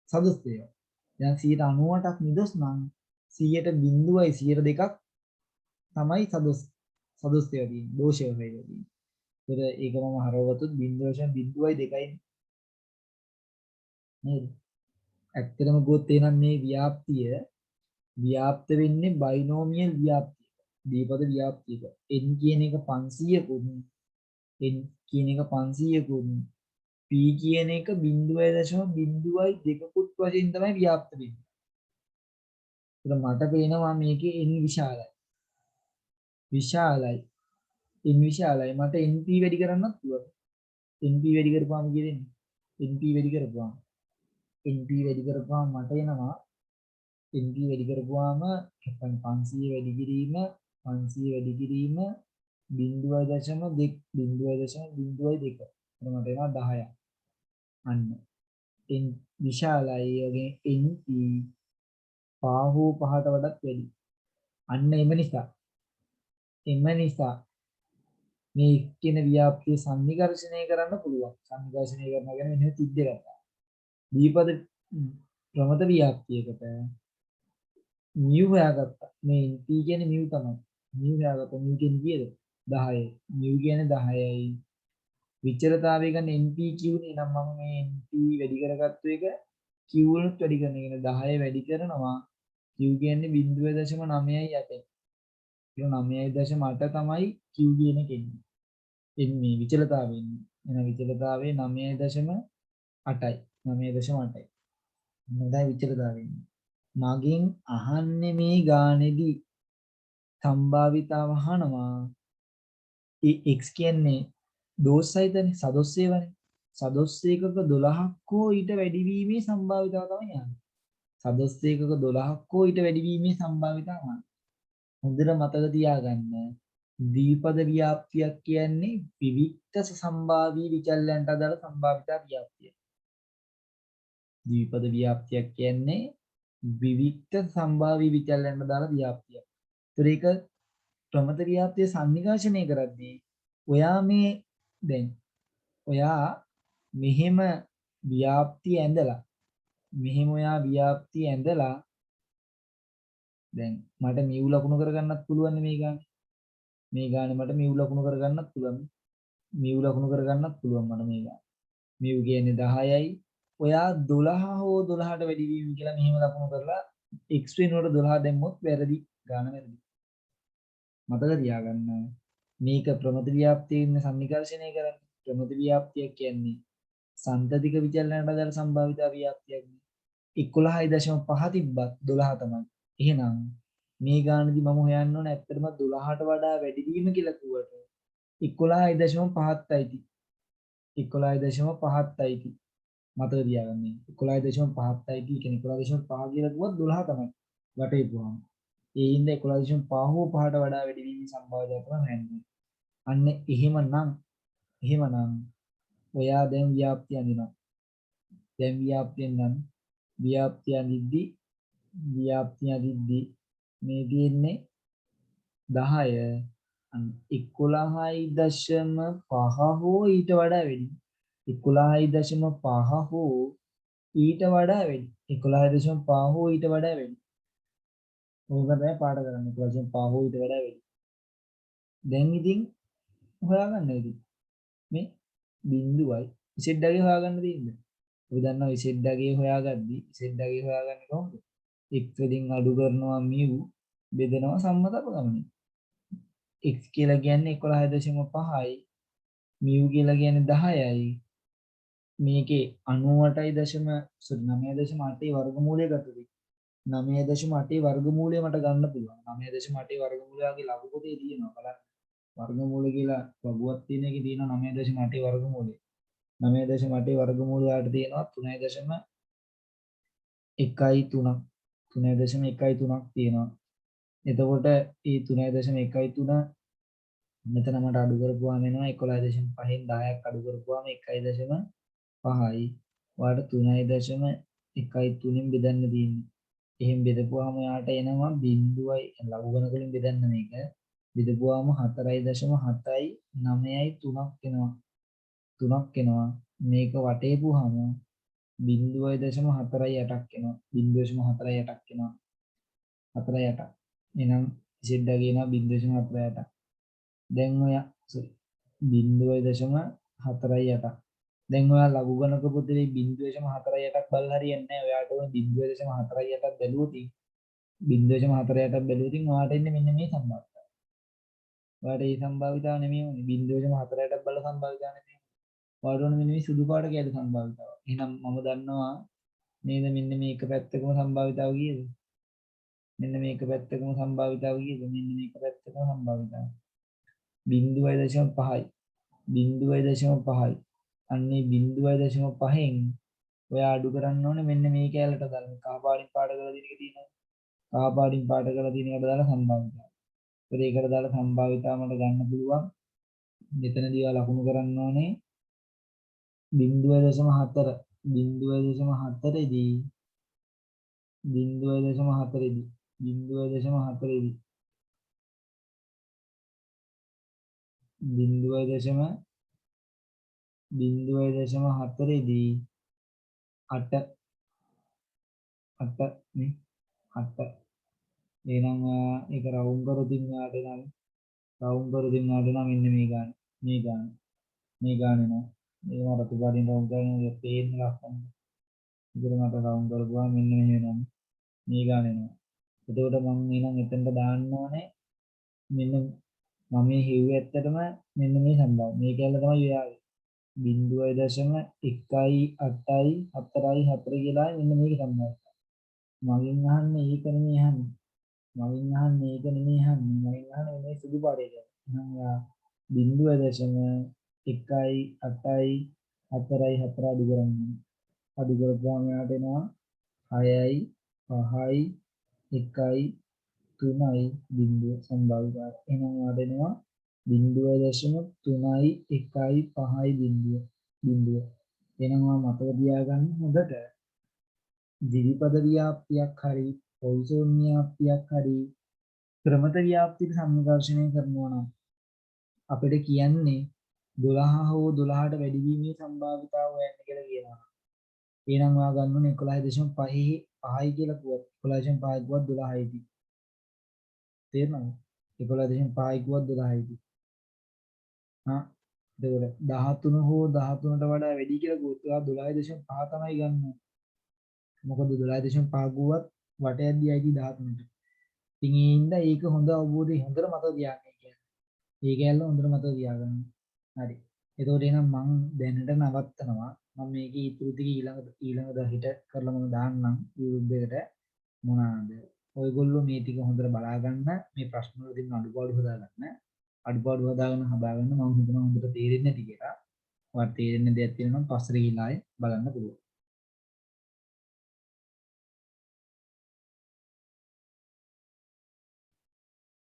සදොස් ඒවා. දැන් 98ක් නිදොස් නම් 100ට 0.2යි 102ක් තමයි සදොස් ඒවා තියෙන්නේ. දෝෂ ඒවා තියෙන්නේ. ඒතර ඒක මම හරවගත්තොත් 0.02යි නේද? ඇත්තටම ගොත් එහෙනම් මේ ව්‍යාප්ත වෙන්නේ බයිනෝමියල් ව්‍යාප්තිය. දීපද ව්‍යාප්තියක. n කියන එක 500කුත් n කියන එක 500කුත් p කියන එක 0.02කුත් වශයෙන් තමයි ව්‍යාප්ත වෙන්නේ. ඒක මට පේනවා මේකේ n විශාලයි. n විශාලයි. මට np වැඩි කරන්නත් පුළුවන්. np වැඩි කරපුවාම කියන්නේ np වැඩි කරපුවාම මට එනවා np වැඩි කරපුවාම 500 වැඩි කිරීම 0.2 0.02 එතකොට මට එනවා 10ක්. අන්න n විශාලයි වගේ np 5 හෝ 5ට වඩා වැඩි. අන්න එම නිසා මේ කියන ව්‍යාප්තිය සම්නිකර්ෂණය කරන්න පුළුවන්. සම්නිකර්ෂණය කරනවා කියන්නේ මෙන්න තිද්ද ගන්නවා. දීපද ප්‍රමත ව්‍යාප්තියකට mu හොයාගත්තා. මේ p කියන්නේ mu තමයි. mu හොයාගත්තා. mu කියන්නේ කීයද? 10යි. mu කියන්නේ 10යි. විචලතාවය ගන්න npq නේ. නම් මම මේ np වැඩි කරගත්තු එක q වලත් වැඩි කරන එක 10 වැඩි කරනවා. q කියන්නේ 0.9යි යටේ. ඒක 9.8 තමයි q කියන එක එන්නේ. එන්නේ විචලතාවය එන්නේ. එන විචලතාවය 9.8යි. 9.8යි. මොකදයි විචලතාවය එන්නේ. මගෙන් අහන්නේ මේ ගානේදී සම්භාවිතාව අහනවා. ඒ x කියන්නේ දෝෂයිතනේ සදොස් ඒවානේ. සදොස් ඒකක 12ක් හෝ ඊට වැඩි වීමේ සම්භාවිතාව තමයි යන්නේ. සදොස් ඒකක 12ක් හෝ ඊට වැඩි වීමේ සම්භාවිතාව යන්නේ. හොඳට මතක තියාගන්න. දීපද ව්‍යාප්තියක් කියන්නේ විවික්ත සම්භාවී විචලයන්ට අදාළ සම්භාවිතා ව්‍යාප්තිය. දීපද ව්‍යාප්තියක් කියන්නේ විවික්ත සම්භාවී විචලයන්ට අදාළ ව්‍යාප්තිය. ඒතර ඒක ප්‍රමත ව්‍යාප්තිය සම්නිකාශනය කරද්දී ඔයා මෙහෙම ව්‍යාප්තිය ඇඳලා දැන් මට මියු ලකුණු කරගන්නත් පුළුවන් මේ ගානේ මට මියු ලකුණු කරගන්නත් පුළුවන් මට මේ ගානේ මියු කියන්නේ 10යි ඔයා 12 හෝ 12ට වැඩි වීම කියලා මෙහෙම ලකුණු කරලා x වෙනුවට 12 දැම්මොත් වැරදි ගාන වැරදි මතක තියාගන්න මේක ප්‍රමත ව්‍යාප්තියෙන් සම්නිකර්ෂණය කරන්නේ ප්‍රමත ව්‍යාප්තිය කියන්නේ සන්තතික විචලනයට අදාළ සම්භාවිතා ව්‍යාප්තියක් 11.5 තිබ්බත් 12 තමයි. එහෙනම් මේ ගානදී මම හොයන්න ඕන ඇත්තටම 12ට වඩා වැඩි වීම කියලා කිව්වට 11.5යි. 11.5යි. මතක තියාගන්න. 11.5යි කියන්නේ 11.5 කියලා කිව්වොත් 12 තමයි. වටේ පුරාම. ඒ හින්දා 11.5 හෝ 5ට වඩා වැඩි වීමේ සම්භාවිතාව තමයි හොයන්නේ. අන්න එහෙමනම් ඔයා දැන් ව්‍යාප්තිය අඳිනවා. දැන් ව්‍යාප්තියෙන් නම් ව්‍යාප්තිය අදිද්දි මේ තියෙන්නේ 10 11.5 හෝ ඊට වඩා වැඩි 11.5 හෝ ඊට වඩා වැඩි 11.5 හෝ ඊට වඩා වැඩි ඕක තමයි පාඩ කරන්නේ 11.5 හෝ ඊට වඩා වැඩි දැන් ඉතින් හොයාගන්න ඉතින් මේ බිඳුවයි ඉසෙඩ්ඩගේ හොයාගන්න තියෙන්නේ අපි දන්නවා ඉසෙඩ්ඩගේ හොයාගද්දි ඉසෙඩ්ඩගේ හොයාගන්නේ කොහොමද x වලින් අඩු කරනවා mu බෙදනවා සම්මත අපගමනේ x කියලා කියන්නේ 11.5යි mu කියලා කියන්නේ 10යි මේකේ 98.8 වර්ගමූලය ගත්තොත් 9.8 වර්ගමූලය මට ගන්න පුළුවන් 9.8 වර්ගමූලයගේ ලඝු කොටේ තියෙනවා බලන්න වර්ගමූල කියලා වගුවක් තියෙන එකේ තියෙනවා 9.8 වර්ගමූලය 9.8 වර්ගමූලයට තියෙනවා 3.13ක් 3.13ක් තියෙනවා එතකොට මේ 3.13 මෙතන මට අඩු කරපුවාම එනවා 11.5න් 10ක් අඩු කරපුවාම 1.5යි ඔයාලට 3.13න් බෙදන්න තියෙන්නේ. එහෙන් බෙදපුවාම යාට එනවා බිඳුවයි ලඝු ගණක වලින් බෙදන්න මේක. බෙදපුවාම 4.7යි 9යි 3ක් එනවා. 3ක් එනවා. මේක වටේ පුවාම 0.48ක් එනවා. 0.48ක් එනවා. 4.8. එහෙනම් Z ගේනවා 0.48. දැන් ඔය 0.48 දැන් ඔයා ලඝු ගණක පොතේ 0.48ක් බලලා හරියන්නේ නැහැ. ඔයාට ඕන 0.48ක් බැලුවොත් 0.48ක් බැලුවොත් ඔයාට එන්නේ මෙන්න මේ සම්භාවිතාව. ඔයාට මේ සම්භාවිතාව නෙමෙයි ඕනේ 0.48ක් බලලා සම්භාවිතාව නෙමෙයි. ඔයාට ඕනේ මෙන්න මේ සුදු පාට කැලේ සම්භාවිතාව. එහෙනම් මම දන්නවා නේද මෙන්න මේක පැත්තකම සම්භාවිතාව කීයද? මෙන්න මේක පැත්තකම සම්භාවිතාව කීයද? මෙන්න මේක පැත්තකම සම්භාවිතාව 0.5යි 0.5යි අන්නේ 0.5න් ඔයා අඩු කරන්න ඕනේ මෙන්න මේ කැලලට දාන්න කහපාටින් පාට කරලා තියෙන එක තියෙනවා කහපාටින් පාට කරලා තියෙන එකට දාලා සම්භාවිතාව. ඒකට දාලා සම්භාවිතාව මට ගන්න පුළුවන් මෙතනදී ඔයා ලකුණු කරන්න ඕනේ 0.4 0.4දී 0.4දී 0.4දී 0.4දී 8 නේ 8 එහෙනම් ඒක රවුම් කරොත් ඉන්නවාට නම් මෙන්න මේ ගාන මේ ගාන එනවා මේ මට තුපාරින් රවුම් කරනවා පේන්න ලස්සන ඉතින් මට රවුම් කරපුවා මෙන්න මෙහෙ වෙනවා මේ ගාන එනවා එතකොට මම එහෙනම් එතනට දාන්න ඕනේ මෙන්න මම මේ හිව්වේ ඇත්තටම මෙන්න මේ සම්භාවය මේ කැලල තමයි ඔයාගේ 0.1යි 8යි 4යි 4 කියලා මෙන්න මේක සම්භාවය මගෙන් අහන්නේ ඒක නෙමෙයි අහන්නේ මගෙන් අහන්නේ ඒක නෙමෙයි අහන්නේ මගෙන් අහන්නේ මේ සුදු පාටේ ගැන එහෙනම් ඔයා 0.1යි 8යි 4යි 4 අඩු කරන්නේ අඩු කරපුවාම යාට එනවා 6යි 5යි 1යි 3යි බිඳුව සම්භාවිතාව. එහෙනම් යාට එනවා 0.3යි 1යි 5යි බිඳුව. එහෙනම් මතක තියාගන්න හොඳට දිවිපද ව්‍යාප්තියක් හරි පොයිසෝන් ව්‍යාප්තියක් හරි ක්‍රමත ව්‍යාප්තික සම්විකර්ෂණය කරනවා නම් අපිට කියන්නේ 12 හෝ 12ට වැඩි වීමේ සම්භාවිතාව හොයන්න කියලා කියනවා. එහෙනම් ඔයා ගන්න ඕනේ 11.5යි කියලා කිව්වත් 11.5 කිව්වත් 12යිදී. තේරෙනවද? 11.5යි කිව්වත් 12යිදී. එතකොට 13 හෝ 13ට වඩා වැඩි කියලා කිව්වොත් ඔයා 12.5 තමයි ගන්න. මොකද 12.5 කිව්වත් වටයක් දිහායි 13ට. ඉතින් ඒ හින්දා ඒක හොඳ අවබෝධය හොඳට මතක තියාගන්න කියන්නේ. ඒ කැලේ හොඳට මතක තියාගන්න. හරි. එතකොට එහෙනම් මම දැනට නවත්තනවා. මම මේකේ ඊටු ටික ඊළඟ දහිට කරලා මම දාන්නම් YouTube එකට මොනවාද. ඔයගොල්ලෝ මේ ටික හොඳට බලා ගන්න. මේ ප්‍රශ්න වල තියෙන අඩුපාඩු හදාගන්න. අඩුපාඩු හදාගෙන මම හිතනවා හොඳට තේරෙන්නේ නැති කියලා. ඔයාලට තේරෙන්නේ දෙයක් තියෙනවා නම් පස්සට ගිහලා බලන්න පුළුවන්.